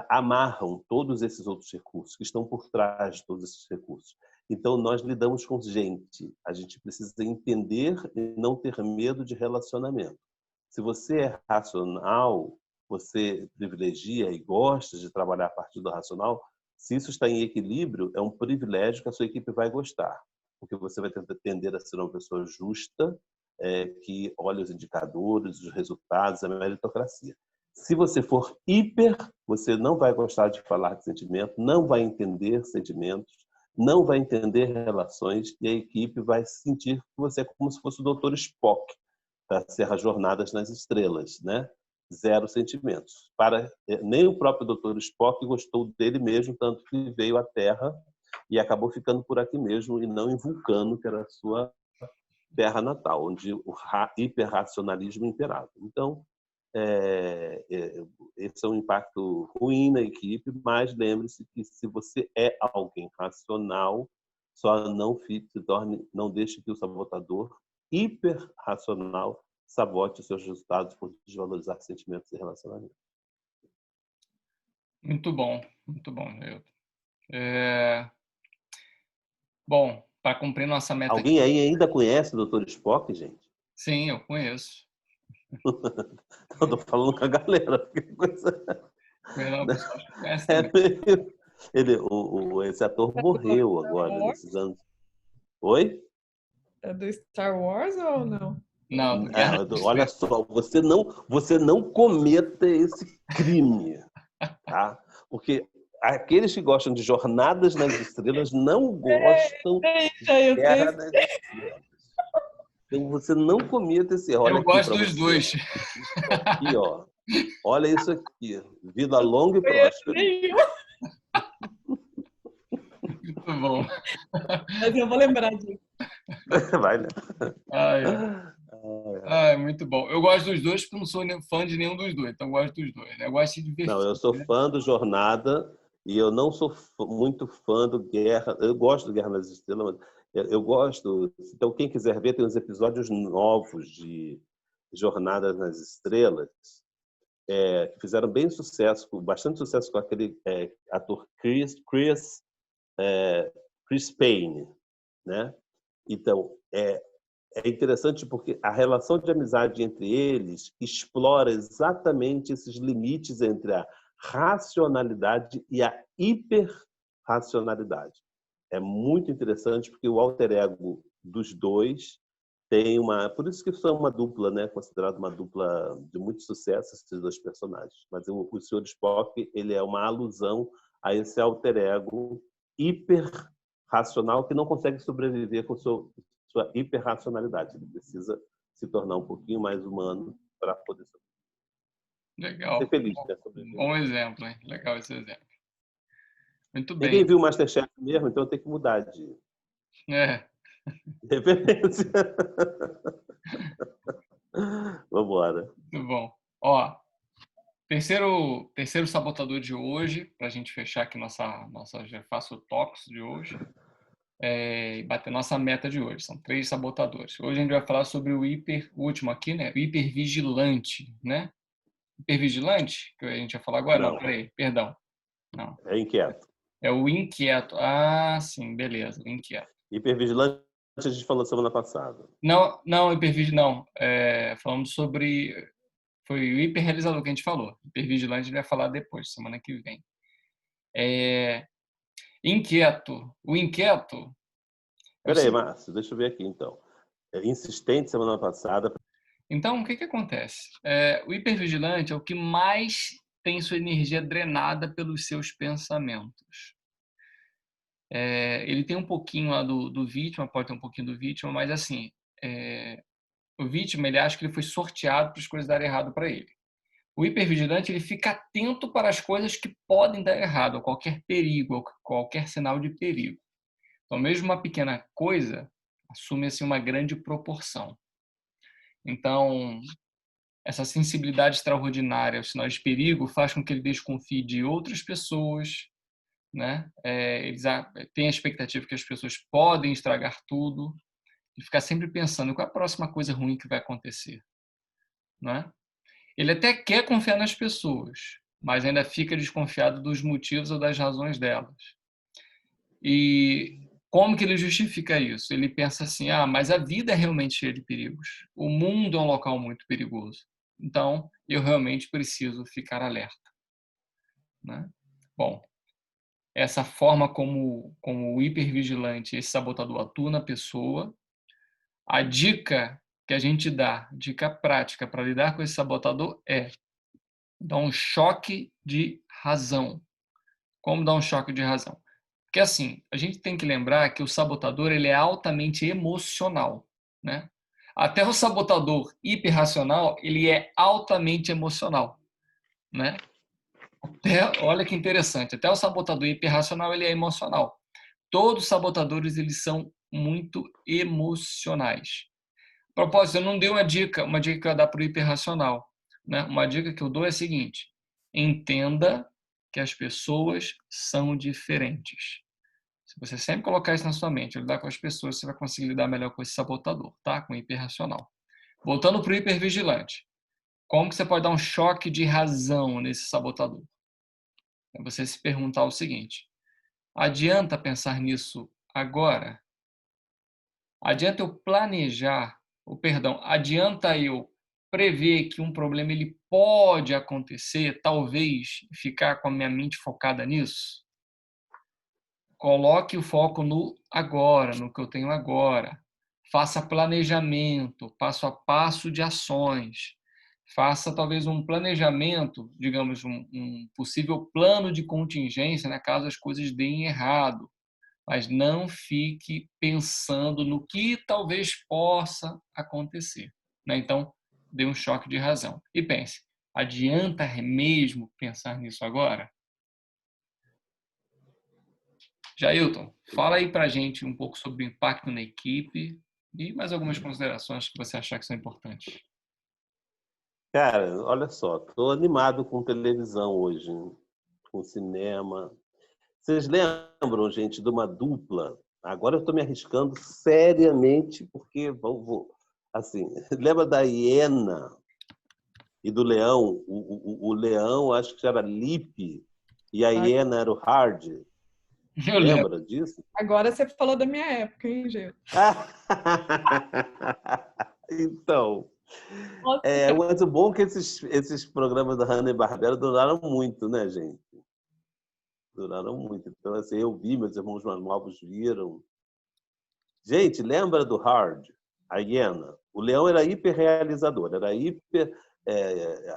amarram todos esses outros recursos, que estão por trás de todos esses recursos. Então, nós lidamos com gente. A gente precisa entender e não ter medo de relacionamento. Se você é racional, você privilegia e gosta de trabalhar a partir do racional, se isso está em equilíbrio, é um privilégio que a sua equipe vai gostar, porque você vai tender a ser uma pessoa justa, que olha os indicadores, os resultados, a meritocracia. Se você for hiper, você não vai gostar de falar de sentimento, não vai entender sentimentos, não vai entender relações e a equipe vai sentir que você é como se fosse o Dr. Spock da Serra Jornadas nas Estrelas, né? Zero sentimentos. Nem o próprio Dr. Spock gostou dele mesmo, tanto que veio à Terra e acabou ficando por aqui mesmo e não em Vulcano, que era a sua terra natal, onde o hiperracionalismo imperava. Então, esse é um impacto ruim na equipe, mas lembre-se que se você é alguém racional, só não deixe que o sabotador hiperracional sabote os seus resultados por desvalorizar sentimentos e relacionamentos. Muito bom, Nilton. Bom, para cumprir nossa meta... Alguém aí ainda conhece o Dr. Spock, gente? Sim, eu conheço. Eu tô falando com a galera. Não, o pessoal conhece também. Esse ator morreu agora, nesses anos. Oi? É do Star Wars ou não? Não, olha só, você não cometa esse crime, tá? Porque aqueles que gostam de Jornadas nas Estrelas não gostam de Guerra nas Estrelas. Então você não cometa esse erro. Eu gosto dos dois. Aqui, ó. Olha isso aqui. Vida longa e próspera. Muito bom. Mas eu vou lembrar disso. Vai, né? Ah, muito bom. Eu gosto dos dois porque eu não sou fã de nenhum dos dois, então eu gosto dos dois, né? Eu gosto de se Não, divertir, eu sou né? fã do Jornada e eu não sou muito fã do Guerra. Eu gosto do Guerra nas Estrelas, mas eu gosto. Então, quem quiser ver, tem uns episódios novos de Jornada nas Estrelas que fizeram bem sucesso, bastante sucesso com aquele ator Chris Payne, né? Então, é interessante porque a relação de amizade entre eles explora exatamente esses limites entre a racionalidade e a hiperracionalidade. É muito interessante porque o alter ego dos dois tem uma... Por isso que são uma dupla, né? Considerada uma dupla de muito sucesso, esses dois personagens. Mas o Sr. Spock, ele é uma alusão a esse alter ego hiperracional que não consegue sobreviver com sua hiperracionalidade. Ele precisa se tornar um pouquinho mais humano para poder ser Legal. feliz, né? Bom exemplo, hein? Legal esse exemplo. Muito Ninguém bem. viu o MasterChef mesmo, então tem que mudar de É, referência. Vamos embora. muito bom. Ó, terceiro sabotador de hoje, para a gente fechar aqui nossa já faço tox de hoje, e bater nossa meta de hoje. São 3 sabotadores. Hoje a gente vai falar sobre o último aqui, né? O hipervigilante, né? Hipervigilante, que a gente vai falar agora? Não, Não, peraí, perdão. Não, é inquieto. é o inquieto. Ah, sim, beleza, o inquieto. Hipervigilante a gente falou semana passada. Não, não, não. Falando sobre... Foi o hiperrealizador que a gente falou. Hipervigilante a gente vai falar depois, semana que vem. Inquieto. O inquieto é o Espera aí, seguinte. Márcio, deixa eu ver aqui então. Insistente semana passada. Então, o que acontece? O hipervigilante é o que mais tem sua energia drenada pelos seus pensamentos. Ele tem um pouquinho lá do vítima, pode ter um pouquinho do vítima, mas assim, o vítima, ele acha que ele foi sorteado para as coisas darem errado para ele. O hipervigilante, ele fica atento para as coisas que podem dar errado, a qualquer perigo, a qualquer sinal de perigo. Então, mesmo uma pequena coisa assume assim uma grande proporção. Então, essa sensibilidade extraordinária aos sinais de perigo faz com que ele desconfie de outras pessoas, né? Eles têm a expectativa que as pessoas podem estragar tudo e ficar sempre pensando qual é a próxima coisa ruim que vai acontecer, né? Ele até quer confiar nas pessoas, mas ainda fica desconfiado dos motivos ou das razões delas. E como que ele justifica isso? Ele pensa assim: ah, mas a vida é realmente cheia de perigos. O mundo é um local muito perigoso. Então, eu realmente preciso ficar alerta, né? Bom, essa forma como o hipervigilante, esse sabotador atua na pessoa, a dica que a gente dá, dica prática para lidar com esse sabotador é dar um choque de razão. Como dar um choque de razão? Porque assim, a gente tem que lembrar que o sabotador ele é altamente emocional, né? Até o sabotador hiperracional, ele é altamente emocional, né? Olha que interessante, até o sabotador hiperracional ele é emocional. Todos os sabotadores eles são muito emocionais. A propósito, eu não dei uma dica que eu ia dar para o hiperracional, né? Uma dica que eu dou é a seguinte: entenda que as pessoas são diferentes. Se você sempre colocar isso na sua mente, lidar com as pessoas, você vai conseguir lidar melhor com esse sabotador, tá? Com o hiperracional. Voltando para o hipervigilante. Como que você pode dar um choque de razão nesse sabotador? É você se perguntar o seguinte: adianta pensar nisso agora? Adianta eu planejar, adianta eu prever que um problema ele pode acontecer, talvez ficar com a minha mente focada nisso? Coloque o foco no agora, no que eu tenho agora. Faça planejamento, passo a passo de ações. Faça talvez um planejamento, digamos, um possível plano de contingência, né, caso as coisas deem errado. Mas não fique pensando no que talvez possa acontecer, né? Então, dê um choque de razão. E pense, adianta mesmo pensar nisso agora? Jailton, fala aí pra gente um pouco sobre o impacto na equipe E mais algumas considerações que você achar que são importantes. Cara, olha só, estou animado com televisão hoje, com cinema. Vocês lembram, gente, de uma dupla? Agora eu estou me arriscando seriamente, porque assim, lembra da hiena e do leão? O leão, acho que era Lipe, e a hiena era o Hard. Eu lembro. Lembra disso? Agora você falou da minha época, hein, Gê? Então, Nossa, mas o bom é que esses programas da Hanna-Barbera duraram muito, né, gente? Duraram muito. Então, assim, eu vi, meus irmãos mais novos viram. Gente, lembra do Hard, a hiena? O leão era hiperrealizador, era hiper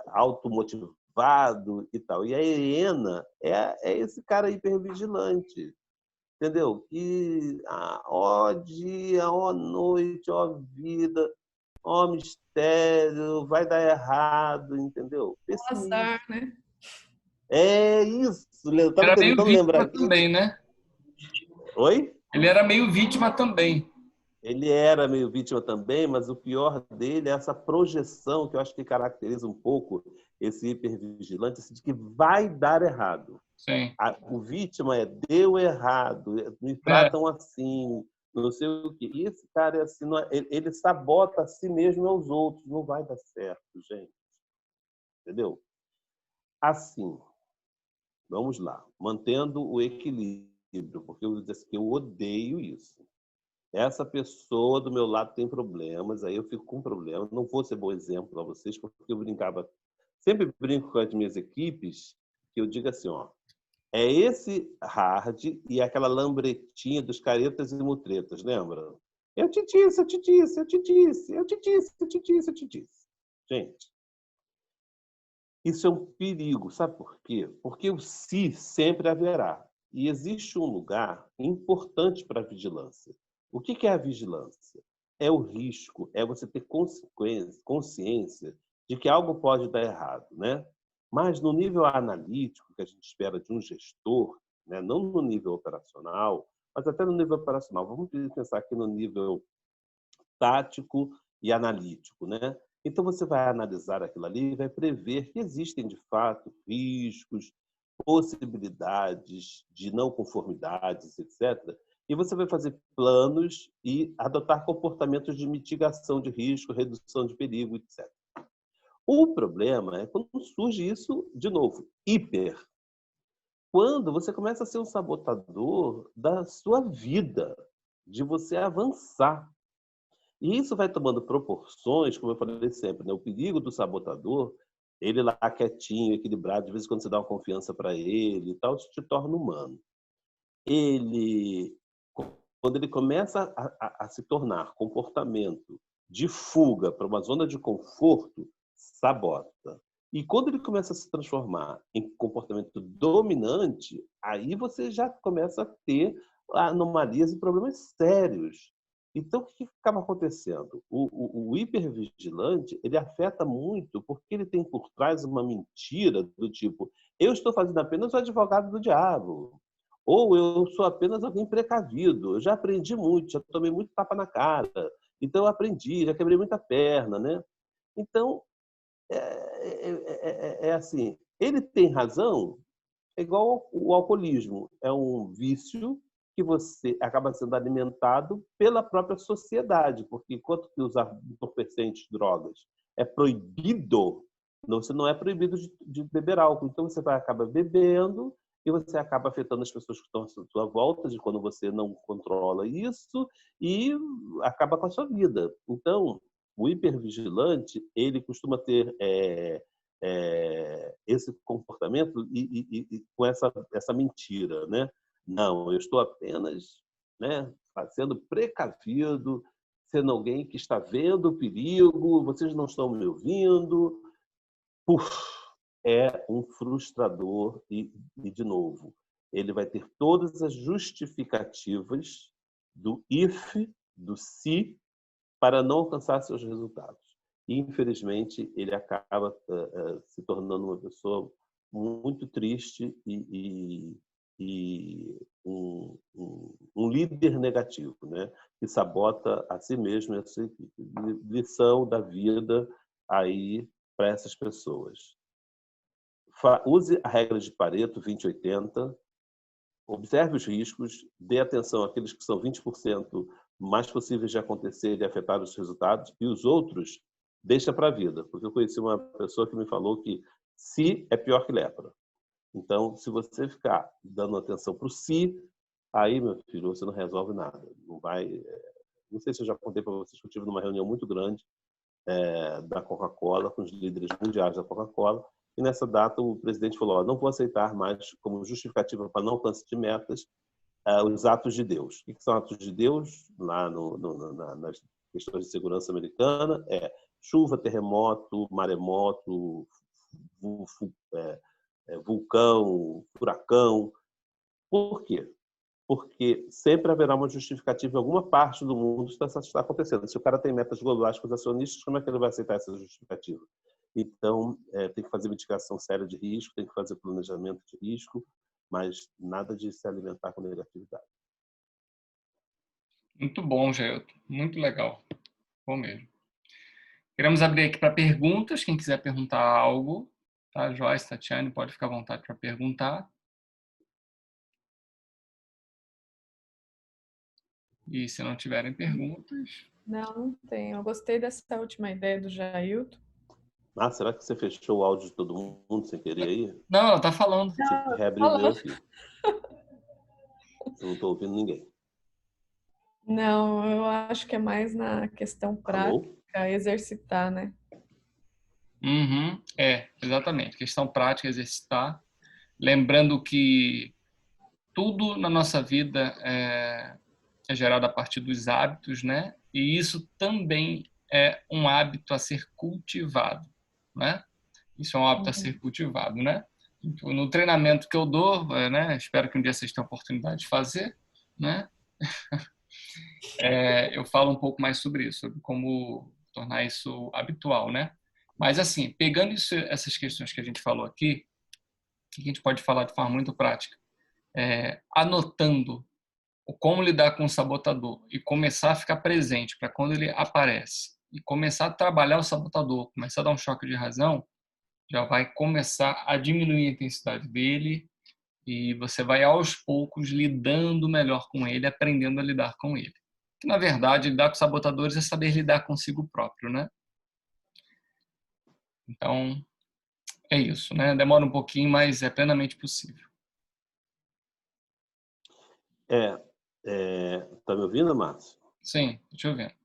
automotivado e tal. E a hiena é esse cara hipervigilante, entendeu? Que, ó dia, ó noite, ó vida, ó mistério, vai dar errado, entendeu? Pessimista. azar, né? É isso. Eu estava Era meio tentando lembrar vítima aqui. também, né? Oi? Ele era meio vítima também. Ele era meio vítima também, mas o pior dele é essa projeção que eu acho que caracteriza um pouco esse hipervigilante, de que vai dar errado. Sim. O vítima deu errado, me tratam assim, não sei o quê. E esse cara é assim, ele sabota a si mesmo e aos outros, não vai dar certo, gente. Entendeu? Assim, vamos lá, mantendo o equilíbrio, porque eu odeio isso. Essa pessoa do meu lado tem problemas, aí eu fico com problema. Não vou ser bom exemplo para vocês, porque eu brincava, sempre brinco com as minhas equipes, que eu digo assim, ó, é esse hard e aquela lambretinha dos caretas e mutretas, lembra? Eu te disse, eu te disse, eu te disse, eu te disse, eu te disse, eu te disse. Gente, isso é um perigo, sabe por quê? Porque o se sempre haverá. E existe um lugar importante para a vigilância. O que é a vigilância? É o risco, é você ter consciência de que algo pode dar errado, né? Mas no nível analítico que a gente espera de um gestor, né? Não no nível operacional, mas até no nível operacional. Vamos pensar aqui no nível tático e analítico, né? Então você vai analisar aquilo ali e vai prever que existem de fato riscos, possibilidades de não conformidades, etc. E você vai fazer planos e adotar comportamentos de mitigação de risco, redução de perigo, etc. O problema é quando surge isso, de novo, hiper. Quando você começa a ser um sabotador da sua vida, de você avançar. E isso vai tomando proporções, como eu falei sempre, né? O perigo do sabotador, ele lá quietinho, equilibrado, de vez em quando você dá uma confiança para ele e tal, isso te torna humano. Ele, quando ele começa a se tornar comportamento de fuga para uma zona de conforto, sabota. E quando ele começa a se transformar em comportamento dominante, aí você já começa a ter anomalias e problemas sérios. Então, o que acaba acontecendo? O hipervigilante, ele afeta muito porque ele tem por trás uma mentira do tipo, eu estou fazendo apenas o advogado do diabo. Ou eu sou apenas alguém precavido. Eu já aprendi muito, já tomei muito tapa na cara. Então, eu aprendi, já quebrei muita perna, né? Então, é assim, ele tem razão, é igual o alcoolismo. É um vício que você acaba sendo alimentado pela própria sociedade, porque enquanto que usar entorpecentes, drogas, é proibido, você não é proibido de beber álcool. Então você vai acabar bebendo e você acaba afetando as pessoas que estão à sua volta, de quando você não controla isso, e acaba com a sua vida. Então, o hipervigilante, ele costuma ter esse comportamento e com essa mentira, né? Não, eu estou apenas, né, sendo precavido, sendo alguém que está vendo o perigo, vocês não estão me ouvindo. Puf, é um frustrador de novo, ele vai ter todas as justificativas do if, do se, para não alcançar seus resultados. E, infelizmente, ele acaba se tornando uma pessoa muito triste e um líder negativo, né? Que sabota a si mesmo e a sua equipe. Lição da vida aí para essas pessoas. Use a regra de Pareto 20-80, observe os riscos, dê atenção àqueles que são 20% mais possíveis de acontecer e afetar os resultados, e os outros deixa para a vida. Porque eu conheci uma pessoa que me falou que si é pior que lepra. Então, se você ficar dando atenção para o si, aí, meu filho, você não resolve nada. Não vai. Não sei se eu já contei para vocês que eu estive numa reunião muito grande da Coca-Cola, com os líderes mundiais da Coca-Cola, e nessa data o presidente falou: não vou aceitar mais como justificativa para não alcance de metas os atos de Deus. O que são atos de Deus? Lá nas questões de segurança americana, chuva, terremoto, maremoto, vulcão, furacão. Por quê? Porque sempre haverá uma justificativa em alguma parte do mundo que está acontecendo. Se o cara tem metas globais com os acionistas, como é que ele vai aceitar essa justificativa? Então, tem que fazer mitigação séria de risco, tem que fazer planejamento de risco, mas nada de se alimentar com negatividade. Muito bom, Jailton. Muito legal. Bom mesmo. Queremos abrir aqui para perguntas. Quem quiser perguntar algo, tá? Joyce, Tatiane, pode ficar à vontade para perguntar. E se não tiverem perguntas... Não tem. Eu gostei dessa última ideia do Jailton. Será que você fechou o áudio de todo mundo sem querer aí? Não, ela está falando. Tive que reabrir o meu aqui. Eu não estou ouvindo ninguém. Não, eu acho que é mais na questão prática, exercitar, né? Uhum, exatamente. Questão prática, exercitar. Lembrando que tudo na nossa vida é gerado a partir dos hábitos, né? E isso também é um hábito a ser cultivado, né? Isso é um hábito a ser cultivado, né? No treinamento que eu dou, né? Espero que um dia vocês tenham a oportunidade de fazer, né? Eu falo um pouco mais sobre isso, sobre como tornar isso habitual, né? Mas assim, pegando essas questões que a gente falou aqui, que a gente pode falar de forma muito prática, anotando como lidar com o sabotador e começar a ficar presente para quando ele aparece e começar a trabalhar o sabotador, começar a dar um choque de razão, já vai começar a diminuir a intensidade dele e você vai aos poucos lidando melhor com ele, aprendendo a lidar com ele. Que na verdade lidar com sabotadores é saber lidar consigo próprio, né? Então é isso, né? Demora um pouquinho, mas é plenamente possível. Tá me ouvindo, Márcio? Sim, deixa eu ver.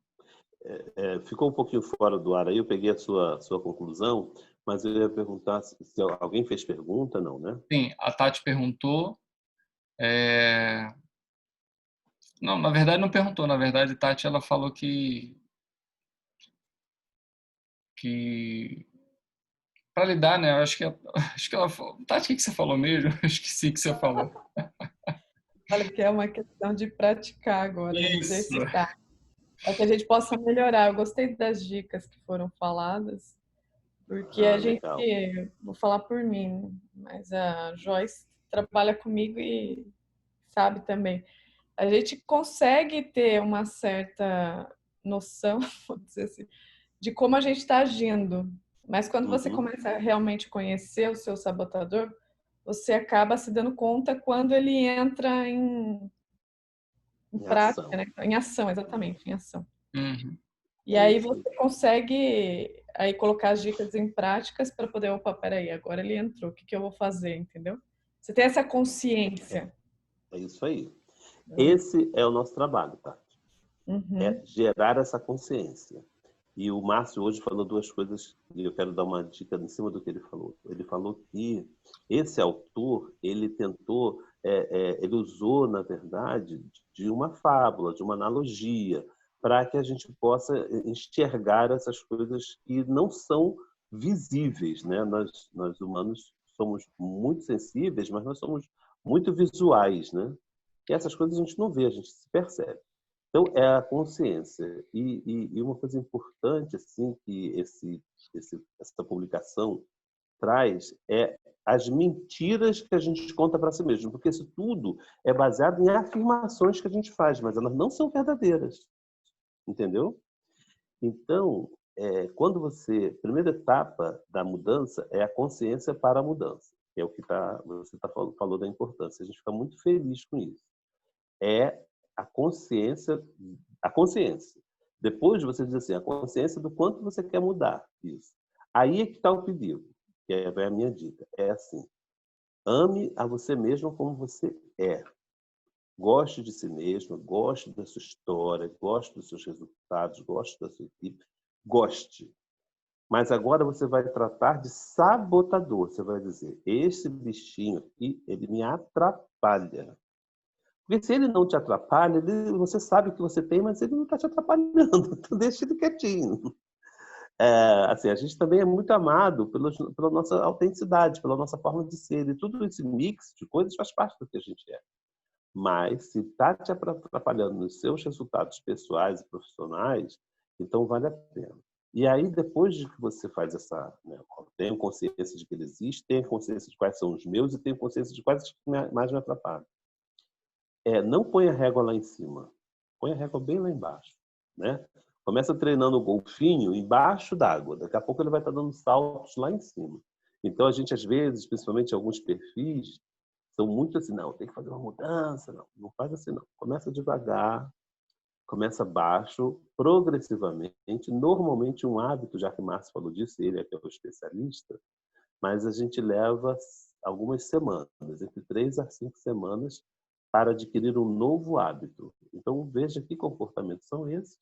Ficou um pouquinho fora do ar aí, eu peguei a sua conclusão, mas eu ia perguntar se alguém fez pergunta, não, né? Sim, a Tati perguntou. Não, na verdade não perguntou. Na verdade, Tati, ela falou que para lidar, né? Eu acho que ela falou. Tati, o que você falou mesmo? Eu esqueci o que você falou. Olha que é uma questão de praticar agora, de Isso. exercitar. Para que a gente possa melhorar. Eu gostei das dicas que foram faladas, porque a gente, legal. vou falar por mim, mas a Joyce trabalha comigo e sabe também. A gente consegue ter uma certa noção, vou dizer assim, de como a gente está agindo. Mas quando você começa a realmente conhecer o seu sabotador, você acaba se dando conta quando ele entra em prática, ação. né? Em ação, exatamente, em ação. Uhum. E aí você consegue aí colocar as dicas em práticas para poder, opa, peraí, agora ele entrou, o que eu vou fazer, entendeu? Você tem essa consciência. É isso aí. Esse é o nosso trabalho, Tati. É gerar essa consciência. E o Márcio hoje falou duas coisas e eu quero dar uma dica em cima do que ele falou. Ele falou que esse autor, ele tentou, ele usou, na verdade, de uma fábula, de uma analogia, para que a gente possa enxergar essas coisas que não são visíveis, né? Nós humanos somos muito sensíveis, mas nós somos muito visuais, né? E essas coisas a gente não vê, a gente se percebe. Então, é a consciência. E uma coisa importante, assim, que essa publicação traz é as mentiras que a gente conta para si mesmo, porque isso tudo é baseado em afirmações que a gente faz, mas elas não são verdadeiras, entendeu? Então, quando primeira etapa da mudança é a consciência para a mudança, que é o que você falou da importância. A gente fica muito feliz com isso. É a consciência. Depois você diz assim, a consciência do quanto você quer mudar isso. Aí é que está o perigo, que é a minha dica. É assim, ame a você mesmo como você é. Goste de si mesmo, goste da sua história, goste dos seus resultados, goste da sua equipe, goste. Mas agora você vai tratar de sabotador. Você vai dizer, esse bichinho aqui, ele me atrapalha. Porque se ele não te atrapalha, você sabe que você tem, mas ele não está te atrapalhando. Então deixa ele quietinho. Assim, a gente também é muito amado pela nossa autenticidade, pela nossa forma de ser. E tudo esse mix de coisas faz parte do que a gente é. Mas se está te atrapalhando nos seus resultados pessoais e profissionais, então vale a pena. E aí, depois de que você faz tenho consciência de que ele existe, tenho consciência de quais são os meus e tenho consciência de quais mais me atrapalham. Não põe a régua lá em cima, põe a régua bem lá embaixo, né? Começa treinando o golfinho embaixo d'água, daqui a pouco ele vai estar dando saltos lá em cima. Então a gente às vezes, principalmente alguns perfis, são muito assim, não, tem que fazer uma mudança, não faz assim não. Começa devagar, começa baixo, progressivamente, normalmente um hábito, já que o Márcio falou disso, ele é que é o especialista, mas a gente leva algumas semanas, entre 3 a 5 semanas, para adquirir um novo hábito. Então, veja que comportamentos são esses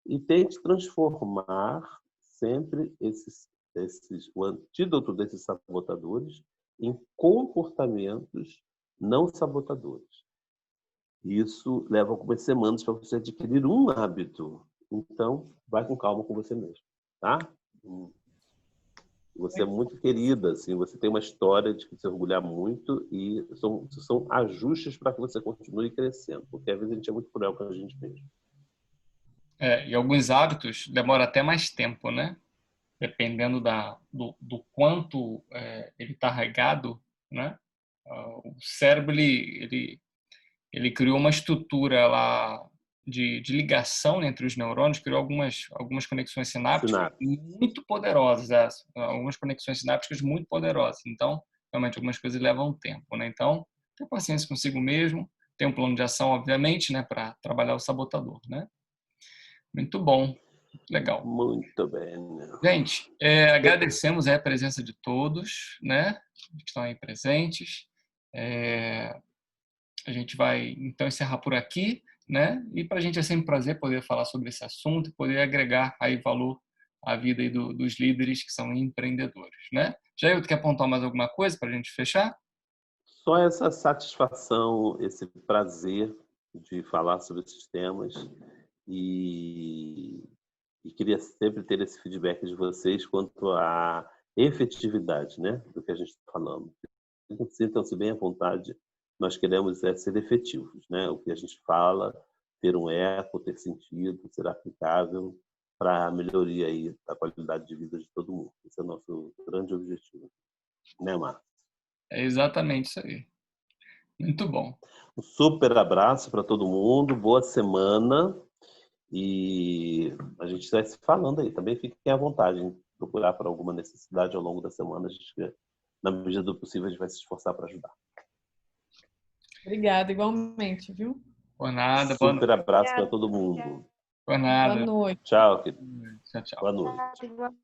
e tente transformar sempre o antídoto desses sabotadores em comportamentos não sabotadores. Isso leva algumas semanas para você adquirir um hábito. Então, vai com calma com você mesmo, tá? Você é muito querida, assim, você tem uma história de que se orgulhar muito e são ajustes para que você continue crescendo, porque às vezes a gente é muito cruel com a gente mesmo. E alguns hábitos demoram até mais tempo, né? Dependendo do quanto ele está regado, né? O cérebro ele criou uma estrutura lá de ligação entre os neurônios, criou algumas conexões sinápticas muito poderosas, algumas conexões sinápticas muito poderosas. Então, realmente, algumas coisas levam tempo, né? Então, tenha paciência consigo mesmo, tem um plano de ação, obviamente, né, para trabalhar o sabotador, né? Muito bom, legal. Muito bem. Gente, agradecemos a presença de todos, né, que estão aí presentes. A gente vai, então, encerrar por aqui, né? E para a gente é sempre um prazer poder falar sobre esse assunto e poder agregar aí valor à vida aí dos líderes que são empreendedores, né? Jair, tu quer apontar mais alguma coisa para a gente fechar? Só essa satisfação, esse prazer de falar sobre esses temas e queria sempre ter esse feedback de vocês quanto à efetividade, né, do que a gente está falando. Sintam-se bem à vontade, nós queremos ser efetivos, né? O que a gente fala, ter um eco, ter sentido, ser aplicável para a melhoria aí da qualidade de vida de todo mundo. Esse é o nosso grande objetivo, né, Marcos? É exatamente isso aí. Muito bom. Um super abraço para todo mundo, boa semana e a gente vai se falando aí. Também fiquem à vontade em procurar por alguma necessidade ao longo da semana. A gente, na medida do possível, a gente vai se esforçar para ajudar. Obrigada, igualmente, viu? Por nada. Super abraço para todo mundo. Por nada. Boa noite. Tchau, querido. Tchau, tchau. Boa noite.